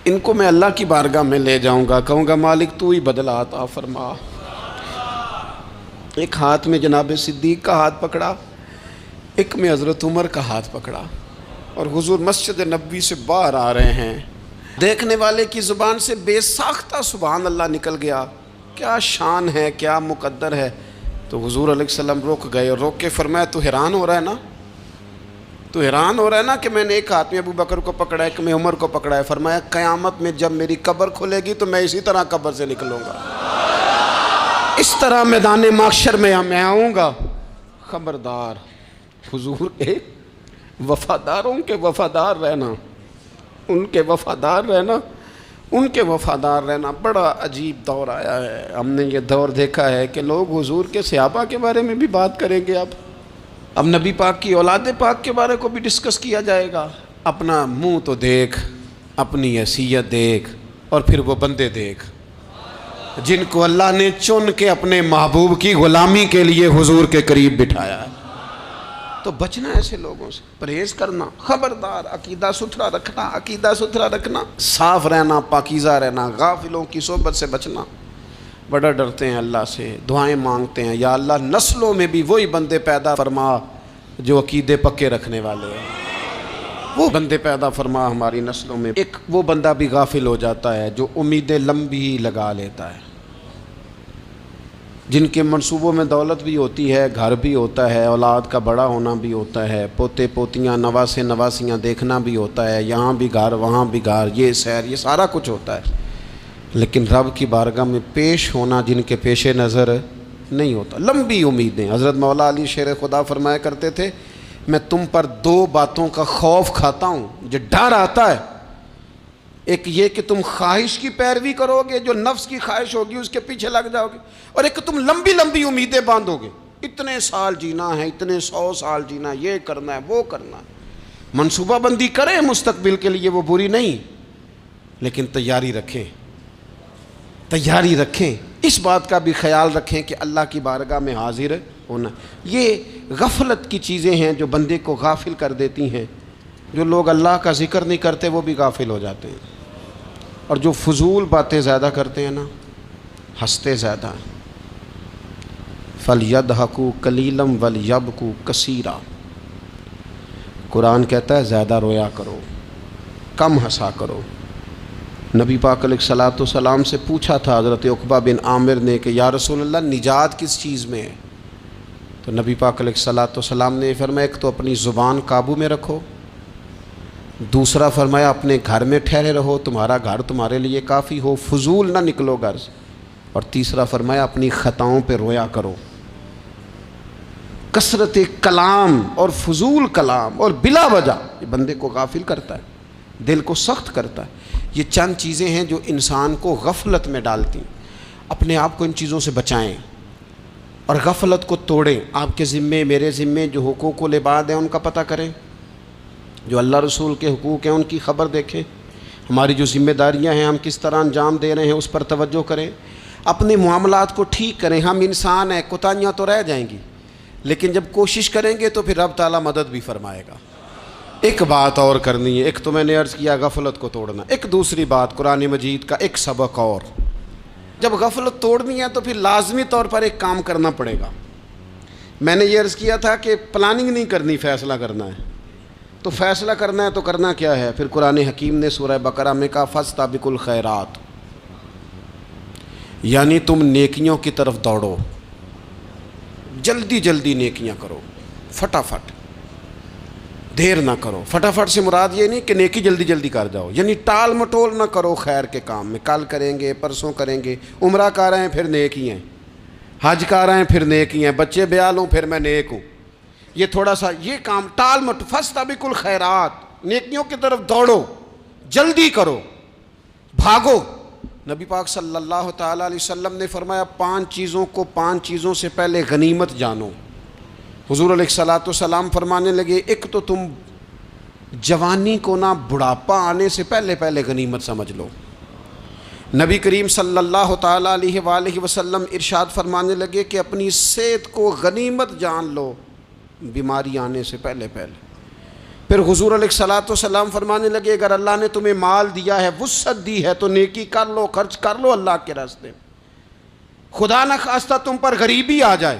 ان کو میں اللہ کی بارگاہ میں لے جاؤں گا، کہوں گا مالک تو ہی بدلہ عطا فرما۔ ایک ہاتھ میں جناب صدیق کا ہاتھ پکڑا، ایک میں حضرت عمر کا ہاتھ پکڑا، اور حضور مسجد نبوی سے باہر آ رہے ہیں، دیکھنے والے کی زبان سے بے ساختہ سبحان اللہ نکل گیا، کیا شان ہے کیا مقدر ہے۔ تو حضور علیہ السلام رک گئے اور روک کے فرمایا تو حیران ہو رہا ہے نا، تو حیران ہو رہا ہے نا کہ میں نے ایک ہاتھ میں ابو بکر کو پکڑا ہے، ایک میں عمر کو پکڑا ہے، فرمایا قیامت میں جب میری قبر کھلے گی تو میں اسی طرح قبر سے نکلوں گا، اس طرح میدان محشر میں میں آؤں گا۔ خبردار حضور کے وفاداروں کے وفادار رہنا، ان کے وفادار رہنا، ان کے وفادار رہنا۔ بڑا عجیب دور آیا ہے، ہم نے یہ دور دیکھا ہے کہ لوگ حضور کے صحابہ کے بارے میں بھی بات کریں گے، اب نبی پاک کی اولاد پاک کے بارے کو بھی ڈسکس کیا جائے گا۔ اپنا منہ تو دیکھ، اپنی حیثیت دیکھ، اور پھر وہ بندے دیکھ جن کو اللہ نے چن کے اپنے محبوب کی غلامی کے لیے حضور کے قریب بٹھایا ہے۔ تو بچنا ایسے لوگوں سے، پرہیز کرنا، خبردار عقیدہ ستھرا رکھنا، عقیدہ ستھرا رکھنا، صاف رہنا، پاکیزہ رہنا، غافلوں کی صحبت سے بچنا۔ بڑا ڈرتے ہیں اللہ سے، دعائیں مانگتے ہیں یا اللہ نسلوں میں بھی وہی بندے پیدا فرما جو عقیدے پکے رکھنے والے ہیں، وہ بندے پیدا فرما ہماری نسلوں میں۔ ایک وہ بندہ بھی غافل ہو جاتا ہے جو امیدیں لمبی ہی لگا لیتا ہے، جن کے منصوبوں میں دولت بھی ہوتی ہے، گھر بھی ہوتا ہے، اولاد کا بڑا ہونا بھی ہوتا ہے، پوتے پوتیاں نواسے نواسیاں دیکھنا بھی ہوتا ہے، یہاں بھی گھر وہاں بھی گھر، یہ سیر، یہ سارا کچھ ہوتا ہے، لیکن رب کی بارگاہ میں پیش ہونا جن کے پیش نظر نہیں ہوتا۔ لمبی امیدیں۔ حضرت مولا علی شیر خدا فرمایا کرتے تھے، میں تم پر دو باتوں کا خوف کھاتا ہوں، جو ڈر آتا ہے، ایک یہ کہ تم خواہش کی پیروی کرو گے، جو نفس کی خواہش ہوگی اس کے پیچھے لگ جاؤ گے، اور ایک کہ تم لمبی لمبی امیدیں باندھو گے، اتنے سال جینا ہے، اتنے 100 سال جینا، یہ کرنا ہے، وہ کرنا ہے۔ منصوبہ بندی کریں مستقبل کے لیے، وہ بری نہیں، لیکن تیاری رکھیں، تیاری رکھیں، اس بات کا بھی خیال رکھیں کہ اللہ کی بارگاہ میں حاضر ہونا۔ یہ غفلت کی چیزیں ہیں جو بندے کو غافل کر دیتی ہیں۔ جو لوگ اللہ کا ذکر نہیں کرتے وہ بھی غافل ہو جاتے ہیں، اور جو فضول باتیں زیادہ کرتے ہیں نا، ہنستے زیادہ ہیں۔ فَلْيَضْحَكُوا قَلِيلًا وَلْيَبْكُوا كَثِيرًا، قرآن کہتا ہے زیادہ رویا کرو، کم ہنسا کرو۔ نبی پاک علیہ الصلوۃ والسلام سے پوچھا تھا حضرت عقبہ بن عامر نے کہ یا رسول اللہ نجات کس چیز میں ہے؟ تو نبی پاک علیہ الصلوۃ والسلام نے فرمایا ایک تو اپنی زبان قابو میں رکھو، دوسرا فرمایا اپنے گھر میں ٹھہرے رہو، تمہارا گھر تمہارے لیے کافی ہو، فضول نہ نکلو گھر سے، اور تیسرا فرمایا اپنی خطاؤں پہ رویا کرو۔ کثرت کلام اور فضول کلام اور بلا وجہ یہ بندے کو غافل کرتا ہے، دل کو سخت کرتا ہے۔ یہ چند چیزیں ہیں جو انسان کو غفلت میں ڈالتی ہیں۔ اپنے آپ کو ان چیزوں سے بچائیں اور غفلت کو توڑیں۔ آپ کے ذمے، میرے ذمے جو حقوق العباد ہیں ان کا پتہ کریں، جو اللہ رسول کے حقوق ہیں ان کی خبر دیکھیں، ہماری جو ذمہ داریاں ہیں ہم کس طرح انجام دے رہے ہیں اس پر توجہ کریں، اپنے معاملات کو ٹھیک کریں۔ ہم انسان ہیں، کوتاہیاں تو رہ جائیں گی، لیکن جب کوشش کریں گے تو پھر رب تعالیٰ مدد بھی فرمائے گا۔ ایک بات اور کرنی ہے، ایک تو میں نے عرض کیا غفلت کو توڑنا، ایک دوسری بات قرآن مجید کا ایک سبق اور، جب غفلت توڑنی ہے تو پھر لازمی طور پر ایک کام کرنا پڑے گا۔ میں نے یہ عرض کیا تھا کہ پلاننگ نہیں کرنی، فیصلہ کرنا ہے۔ تو فیصلہ کرنا ہے تو کرنا کیا ہے؟ پھر قرآن حکیم نے سورہ بقرہ میں کہا فاستبقوا الخیرات، یعنی تم نیکیوں کی طرف دوڑو، جلدی جلدی نیکیاں کرو، فٹافٹ، دیر نہ کرو۔ فٹافٹ سے مراد یہ نہیں کہ نیکی جلدی جلدی کر جاؤ، یعنی ٹال مٹول نہ کرو خیر کے کام میں، کل کریں گے، پرسوں کریں گے، عمرہ کر رہے ہیں پھر نیکی ہیں، حج کر رہے ہیں پھر نیکی ہیں، بچے بیال ہوں پھر میں نیک ہوں، یہ تھوڑا سا یہ کام ٹال مٹ۔ فاستبقوا الخیرات، نیکیوں کی طرف دوڑو، جلدی کرو، بھاگو۔ نبی پاک صلی اللہ تعالیٰ علیہ وسلم نے فرمایا 5 چیزوں سے پہلے غنیمت جانو۔ حضور علیہ الصلوۃ والسلام فرمانے لگے ایک تو تم جوانی کو نہ بڑھاپا آنے سے پہلے پہلے غنیمت سمجھ لو۔ نبی کریم صلی اللہ تعالیٰ علیہ وآلہ وسلم ارشاد فرمانے لگے کہ اپنی صحت کو غنیمت جان لو، بیماری آنے سے پہلے پہلے۔ پھر حضور علیہ الصلوۃ والسلام فرمانے لگے اگر اللہ نے تمہیں مال دیا ہے، وسعت دی ہے، تو نیکی کر لو، خرچ کر لو اللہ کے راستے میں، خدا نہ خواستہ تم پر غریبی آ جائے۔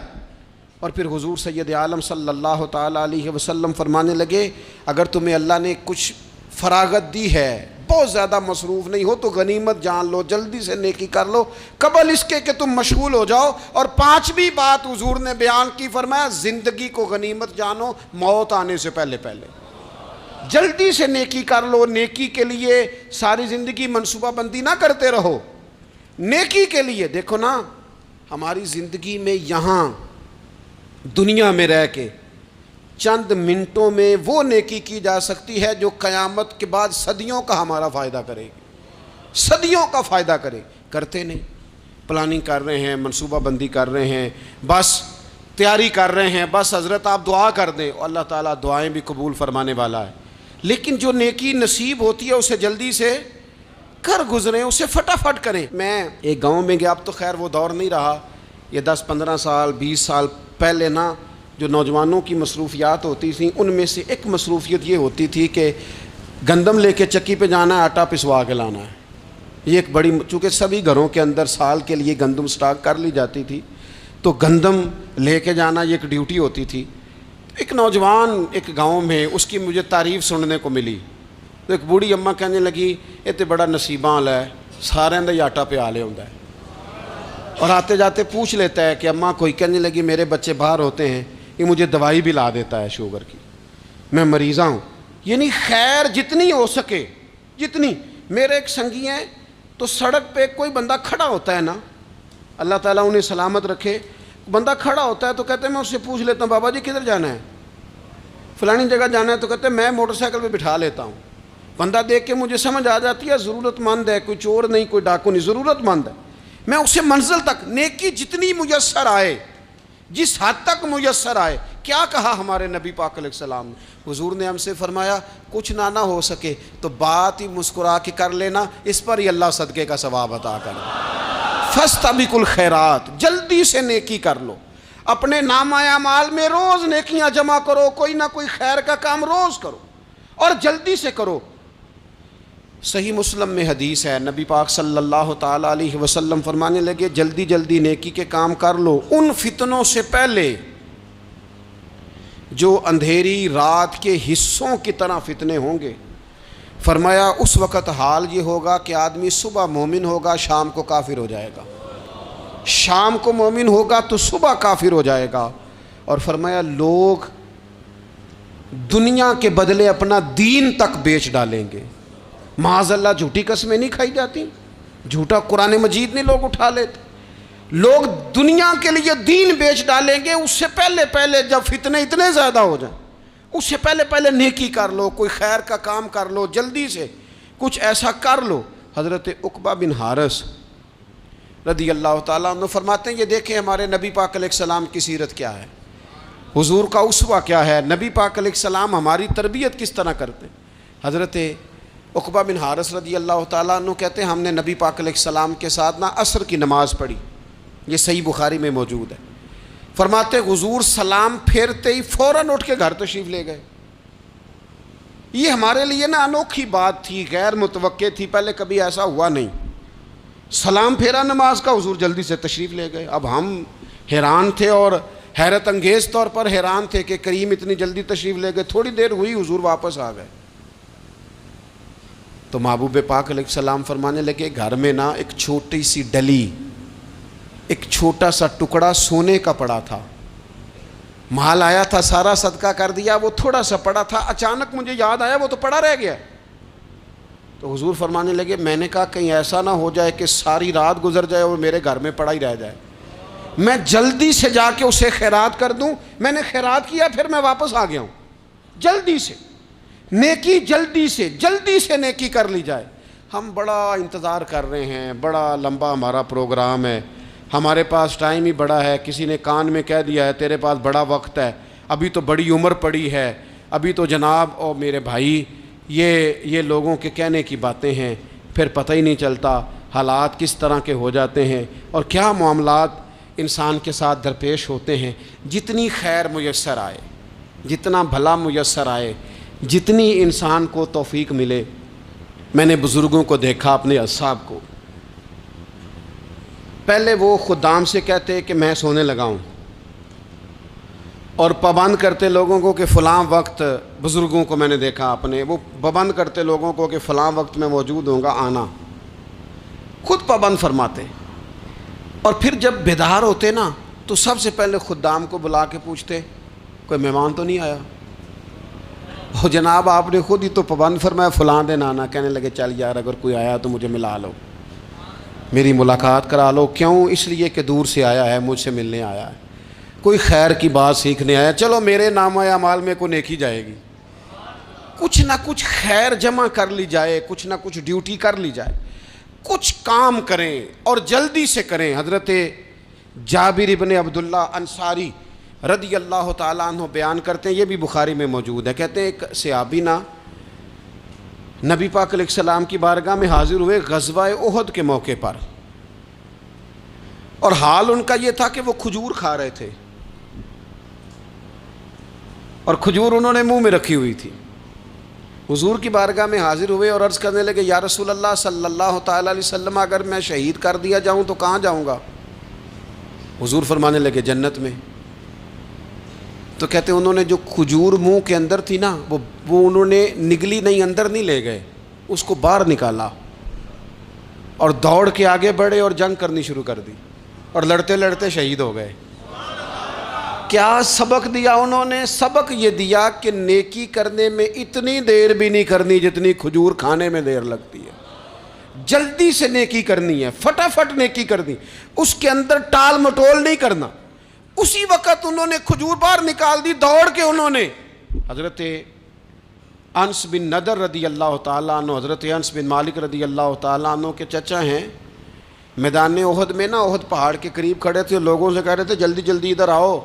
اور پھر حضور سید عالم صلی اللہ تعالیٰ علیہ وسلم فرمانے لگے اگر تمہیں اللہ نے کچھ فراغت دی ہے، بہت زیادہ مصروف نہیں ہو، تو غنیمت جان لو، جلدی سے نیکی کر لو قبل اس کے کہ تم مشغول ہو جاؤ۔ اور 5ویں بات حضور نے بیان کی، فرمایا زندگی کو غنیمت جانو، موت آنے سے پہلے پہلے جلدی سے نیکی کر لو۔ نیکی کے لیے ساری زندگی منصوبہ بندی نہ کرتے رہو، نیکی کے لیے دیکھو نا، ہماری زندگی میں یہاں دنیا میں رہ کے چند منٹوں میں وہ نیکی کی جا سکتی ہے جو قیامت کے بعد صدیوں کا ہمارا فائدہ کرے گی، صدیوں کا فائدہ کرتے نہیں۔ پلاننگ کر رہے ہیں، منصوبہ بندی کر رہے ہیں، بس تیاری کر رہے ہیں، بس حضرت آپ دعا کر دیں، اللہ تعالیٰ دعائیں بھی قبول فرمانے والا ہے، لیکن جو نیکی نصیب ہوتی ہے اسے جلدی سے کر گزریں، اسے فٹافٹ کریں۔ میں ایک گاؤں میں گیا، اب تو خیر وہ دور نہیں رہا، یہ 10-15 سال 20 سال پہلے نا جو نوجوانوں کی مصروفیات ہوتی تھیں ان میں سے ایک مصروفیت یہ ہوتی تھی کہ گندم لے کے چکی پہ جانا ہے، آٹا پسوا کے لانا ہے۔ یہ ایک بڑی، چونکہ سبھی گھروں کے اندر سال کے لیے گندم سٹاک کر لی جاتی تھی، تو گندم لے کے جانا یہ ایک ڈیوٹی ہوتی تھی۔ ایک نوجوان ایک گاؤں میں، اس کی مجھے تعریف سننے کو ملی، تو ایک بوڑھی اماں کہنے لگی یہ تو بڑا نصیباں والا ہے، سارے دا آٹا پیا لے ہوندا ہے۔ اور آتے جاتے پوچھ لیتا ہے کہ اماں کوئی کہنے لگی میرے بچے باہر ہوتے ہیں، یہ مجھے دوائی بھی لا دیتا ہے شوگر کی، میں مریضہ ہوں۔ یعنی خیر جتنی ہو سکے، جتنی۔ میرے ایک سنگی ہیں تو سڑک پہ کوئی بندہ کھڑا ہوتا ہے نا، اللہ تعالیٰ انہیں سلامت رکھے، بندہ کھڑا ہوتا ہے تو کہتے ہیں میں اس سے پوچھ لیتا ہوں بابا جی کدھر جانا ہے، فلانی جگہ جانا ہے، تو کہتے ہیں میں موٹر سائیکل پہ بٹھا لیتا ہوں۔ بندہ دیکھ کے مجھے سمجھ آ جاتی ہے ضرورت مند ہے، کوئی چور نہیں، کوئی ڈاکو نہیں، ضرورت مند ہے، میں اسے منزل تک نیکی جتنی میسر آئے، جس حد تک میسر آئے۔ کیا کہا ہمارے نبی پاک علیہ السلام نے؟ حضور نے ہم سے فرمایا کچھ نہ ہو سکے تو بات ہی مسکرا کے کر لینا، اس پر ہی اللہ صدقے کا ثواب عطا کر دے۔ فاستبقوا الخیرات، جلدی سے نیکی کر لو، اپنے نامہ اعمال میں روز نیکیاں جمع کرو، کوئی نہ کوئی خیر کا کام روز کرو اور جلدی سے کرو۔ صحیح مسلم میں حدیث ہے، نبی پاک صلی اللہ تعالیٰ علیہ وسلم فرمانے لگے جلدی جلدی نیکی کے کام کر لو ان فتنوں سے پہلے جو اندھیری رات کے حصوں کی طرح فتنے ہوں گے۔ فرمایا اس وقت حال یہ ہوگا کہ آدمی صبح مومن ہوگا، شام کو کافر ہو جائے گا، شام کو مومن ہوگا تو صبح کافر ہو جائے گا۔ اور فرمایا لوگ دنیا کے بدلے اپنا دین تک بیچ ڈالیں گے۔ معاذ اللہ جھوٹی قسمیں نہیں کھائی جاتی، جھوٹا قرآن مجید نہیں لوگ اٹھا لیتے، لوگ دنیا کے لیے دین بیچ ڈالیں گے۔ اس سے پہلے جب فتنے اتنے زیادہ ہو جائیں، اس سے پہلے نیکی کر لو، کوئی خیر کا کام کر لو، جلدی سے کچھ ایسا کر لو۔ حضرت عقبہ بن حارث رضی اللہ تعالیٰ عنہ فرماتے ہیں یہ دیکھیں ہمارے نبی پاک علیہ السلام کی سیرت کیا ہے، حضور کا اسوہ کیا ہے، نبی پاک علیہ السلام ہماری تربیت کس طرح کرتے ہیں۔ حضرت عقبہ بن حارث رضی اللہ تعالیٰ عنہ کہتے ہیں ہم نے نبی پاک علیہ السلام کے ساتھ عصر کی نماز پڑھی، یہ صحیح بخاری میں موجود ہے۔ فرماتے حضور سلام پھیرتے ہی فوراً اٹھ کے گھر تشریف لے گئے۔ یہ ہمارے لیے انوکھی بات تھی، غیر متوقع تھی، پہلے کبھی ایسا ہوا نہیں۔ سلام پھیرا نماز کا، حضور جلدی سے تشریف لے گئے۔ اب ہم حیران تھے اور حیرت انگیز طور پر حیران تھے کہ کریم اتنی جلدی تشریف لے گئے۔ تھوڑی دیر ہوئی حضور واپس آ گئے تو محبوب پاک علیہ السلام فرمانے لگے گھر میں ایک چھوٹی سی ڈلی، ایک چھوٹا سا ٹکڑا سونے کا پڑا تھا، مال آیا تھا سارا صدقہ کر دیا، وہ تھوڑا سا پڑا تھا، اچانک مجھے یاد آیا وہ تو پڑا رہ گیا۔ تو حضور فرمانے لگے میں نے کہا کہیں ایسا نہ ہو جائے کہ ساری رات گزر جائے اور میرے گھر میں پڑا ہی رہ جائے، میں جلدی سے جا کے اسے خیرات کر دوں۔ میں نے خیرات کیا پھر میں واپس آ گیا ہوں۔ جلدی سے نیکی، جلدی سے نیکی کر لی جائے۔ ہم بڑا انتظار کر رہے ہیں، بڑا لمبا ہمارا پروگرام ہے، ہمارے پاس ٹائم ہی بڑا ہے، کسی نے کان میں کہہ دیا ہے تیرے پاس بڑا وقت ہے، ابھی تو بڑی عمر پڑی ہے، ابھی تو جناب او میرے بھائی یہ لوگوں کے کہنے کی باتیں ہیں، پھر پتہ ہی نہیں چلتا حالات کس طرح کے ہو جاتے ہیں اور کیا معاملات انسان کے ساتھ درپیش ہوتے ہیں۔ جتنی خیر میسر آئے، جتنا بھلا میسر آئے، جتنی انسان کو توفیق ملے۔ میں نے بزرگوں کو دیکھا، اپنے اصحاب کو، پہلے وہ خدام سے کہتے کہ میں سونے لگا ہوں اور پابند کرتے لوگوں کو کہ فلاں وقت، بزرگوں کو میں نے دیکھا اپنے، وہ پابند کرتے لوگوں کو کہ فلاں وقت میں موجود ہوں گا آنا، خود پابند فرماتے، اور پھر جب بیدار ہوتے تو سب سے پہلے خدام کو بلا کے پوچھتے کوئی مہمان تو نہیں آیا؟ اور جناب آپ نے خود ہی تو پابند فرمایا فلاں دن آنا۔ کہنے لگے چل یار اگر کوئی آیا تو مجھے ملا لو، میری ملاقات کرا لو۔ کیوں؟ اس لیے کہ دور سے آیا ہے، مجھ سے ملنے آیا ہے، کوئی خیر کی بات سیکھنے آیا، چلو میرے نامہ اعمال میں کو نیکی جائے گی، کچھ نہ کچھ خیر جمع کر لی جائے، کچھ نہ کچھ ڈیوٹی کر لی جائے، کچھ کام کریں اور جلدی سے کریں۔ حضرت جابر ابن عبداللہ انصاری رضی اللہ تعالیٰ عنہ بیان کرتے ہیں، یہ بھی بخاری میں موجود ہے، کہتے ہیں ایک صحابی نبی پاک علیہ السلام کی بارگاہ میں حاضر ہوئے غزوہ احد کے موقع پر، اور حال ان کا یہ تھا کہ وہ کھجور کھا رہے تھے اور کھجور انہوں نے منہ میں رکھی ہوئی تھی۔ حضور کی بارگاہ میں حاضر ہوئے اور عرض کرنے لگے یا رسول اللہ صلی اللہ تعالیٰ علیہ وسلم اگر میں شہید کر دیا جاؤں تو کہاں جاؤں گا؟ حضور فرمانے لگے جنت میں۔ تو کہتے ہیں انہوں نے جو کھجور منہ کے اندر تھی وہ انہوں نے نگلی نہیں، اندر نہیں لے گئے، اس کو باہر نکالا اور دوڑ کے آگے بڑھے اور جنگ کرنی شروع کر دی۔ اور لڑتے لڑتے شہید ہو گئے۔ کیا سبق دیا انہوں نے؟ سبق یہ دیا کہ نیکی کرنے میں اتنی دیر بھی نہیں کرنی جتنی کھجور کھانے میں دیر لگتی ہے۔ جلدی سے نیکی کرنی ہے، فٹافٹ نیکی کرنی، اس کے اندر ٹال مٹول نہیں کرنا۔ اسی وقت انہوں نے کھجور باہر نکال دی، دوڑ کے انہوں نے حضرت انس بن نضر رضی اللہ تعالیٰ عنہ، حضرت انس بن مالک رضی اللہ تعالیٰ عنہ کے چچا ہیں، میدان احد میں نا، احد پہاڑ کے قریب کھڑے تھے، لوگوں سے کہہ رہے تھے جلدی جلدی ادھر آؤ،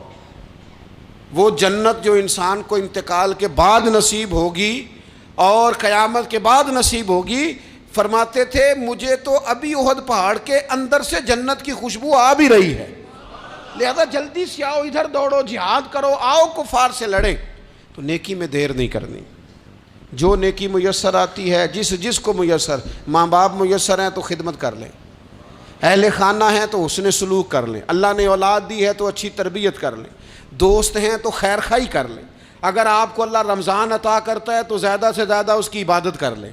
وہ جنت جو انسان کو انتقال کے بعد نصیب ہوگی اور قیامت کے بعد نصیب ہوگی، فرماتے تھے مجھے تو ابھی احد پہاڑ کے اندر سے جنت کی خوشبو آ بھی رہی ہے، لہذا جلدی سے آؤ، ادھر دوڑو، جہاد کرو، آؤ کفار سے لڑیں۔ تو نیکی میں دیر نہیں کرنی، جو نیکی میسر آتی ہے، جس کو میسر، ماں باپ میسر ہیں تو خدمت کر لیں، اہل خانہ ہیں تو حسن سلوک کر لیں، اللہ نے اولاد دی ہے تو اچھی تربیت کر لیں، دوست ہیں تو خیر خواہی کر لیں، اگر آپ کو اللہ رمضان عطا کرتا ہے تو زیادہ سے زیادہ اس کی عبادت کر لیں،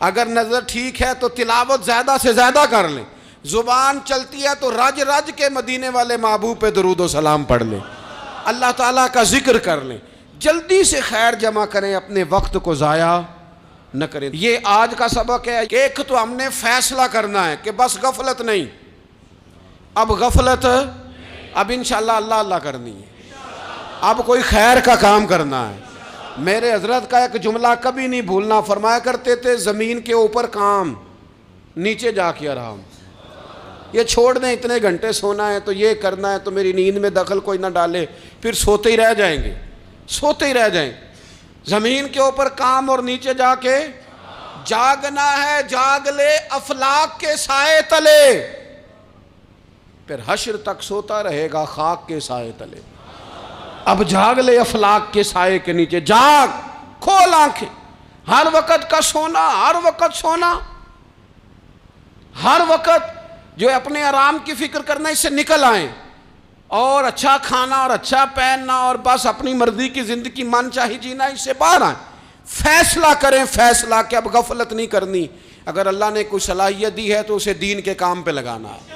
اگر نظر ٹھیک ہے تو تلاوت زیادہ سے زیادہ کر لیں، زبان چلتی ہے تو رج رج کے مدینے والے محبوب پہ درود و سلام پڑھ لیں، اللہ تعالیٰ کا ذکر کر لیں، جلدی سے خیر جمع کریں، اپنے وقت کو ضائع نہ کریں۔ یہ آج کا سبق ہے کہ ایک تو ہم نے فیصلہ کرنا ہے کہ بس غفلت نہیں، اب غفلت، اب انشاءاللہ اللہ اللہ کرنی ہے، اب کوئی خیر کا کام کرنا ہے۔ میرے حضرت کا ایک جملہ کبھی نہیں بھولنا، فرمایا کرتے تھے زمین کے اوپر کام، نیچے جا کے آرام، یہ چھوڑ دیں اتنے گھنٹے سونا ہے تو یہ کرنا ہے تو میری نیند میں دخل کوئی نہ ڈالے، پھر سوتے ہی رہ جائیں گے، سوتے ہی رہ جائیں گے۔ زمین کے اوپر کام اور نیچے جا کے جاگنا ہے، جاگ لے افلاک کے سائے تلے، پھر حشر تک سوتا رہے گا خاک کے سائے تلے۔ اب جاگ لے افلاک کے سائے کے نیچے، جاگ، کھول آنکھیں، ہر وقت کا سونا، ہر وقت سونا، ہر وقت جو اپنے آرام کی فکر کرنا، اس سے نکل آئیں اور اچھا کھانا اور اچھا پہننا اور بس اپنی مرضی کی زندگی من چاہی جینا، اس سے باہر آئیں، فیصلہ کریں، فیصلہ کہ اب غفلت نہیں کرنی، اگر اللہ نے کوئی صلاحیت دی ہے تو اسے دین کے کام پہ لگانا ہے،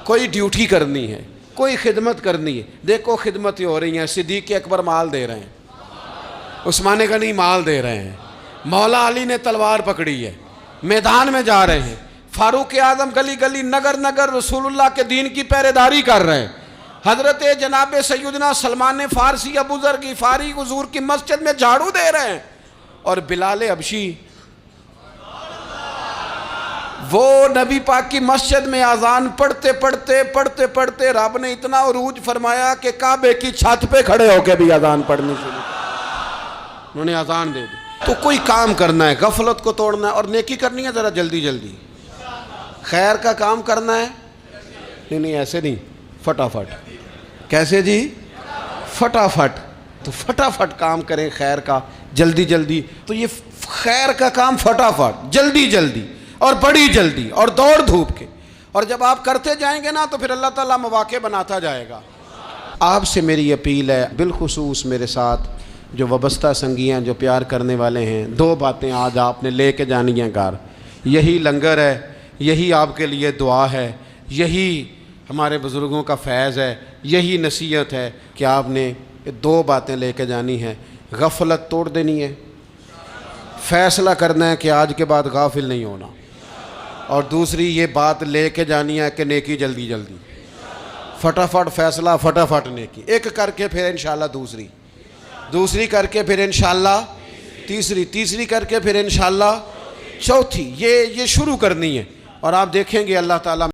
کوئی ڈیوٹی کرنی ہے، کوئی خدمت کرنی ہے۔ دیکھو خدمتیں ہو رہی ہیں، صدیق اکبر مال دے رہے ہیں، عثمان غنی مال دے رہے ہیں، مولا علی نے تلوار پکڑی ہے، میدان میں جا رہے ہیں، فاروق اعظم گلی گلی نگر نگر رسول اللہ کے دین کی پہرے داری کر رہے ہیں، حضرت جناب سیدنا سلمان فارسی ابو ذر غفاری حضور کی مسجد میں جھاڑو دے رہے ہیں، اور بلال حبشی وہ نبی پاک کی مسجد میں اذان پڑھتے پڑھتے رب نے اتنا عروج فرمایا کہ کعبے کی چھت پہ کھڑے ہو کے بھی اذان پڑھنی شروع، انہوں نے اذان دے دی۔ تو کوئی کام کرنا ہے، غفلت کو توڑنا ہے اور نیکی کرنی ہے، ذرا جلدی جلدی خیر کا کام کرنا ہے، نہیں ایسے نہیں، فٹافٹ۔ کیسے جی؟ فٹافٹ، تو فٹافٹ کام کریں خیر کا، جلدی جلدی۔ تو یہ خیر کا کام فٹافٹ، جلدی جلدی اور بڑی جلدی اور دوڑ دھوپ کے، اور جب آپ کرتے جائیں گے نا تو پھر اللہ تعالیٰ مواقع بناتا جائے گا۔ آپ سے میری اپیل ہے، بالخصوص میرے ساتھ جو وابستہ سنگی ہیں، جو پیار کرنے والے ہیں، دو باتیں آج آپ نے لے کے جانی ہیں گھر، یہی لنگر ہے، یہی آپ کے لیے دعا ہے، یہی ہمارے بزرگوں کا فیض ہے، یہی نصیحت ہے کہ آپ نے دو باتیں لے کے جانی ہیں۔ غفلت توڑ دینی ہے، فیصلہ کرنا ہے کہ آج کے بعد غافل نہیں ہونا، اور دوسری یہ بات لے کے جانی ہے کہ نیکی جلدی جلدی، فٹافٹ فیصلہ، فٹافٹ نیکی، ایک کر کے پھر انشاءاللہ دوسری کر کے پھر انشاءاللہ تیسری کر کے پھر انشاءاللہ چوتھی، یہ شروع کرنی ہے، اور آپ دیکھیں گے اللہ تعالیٰ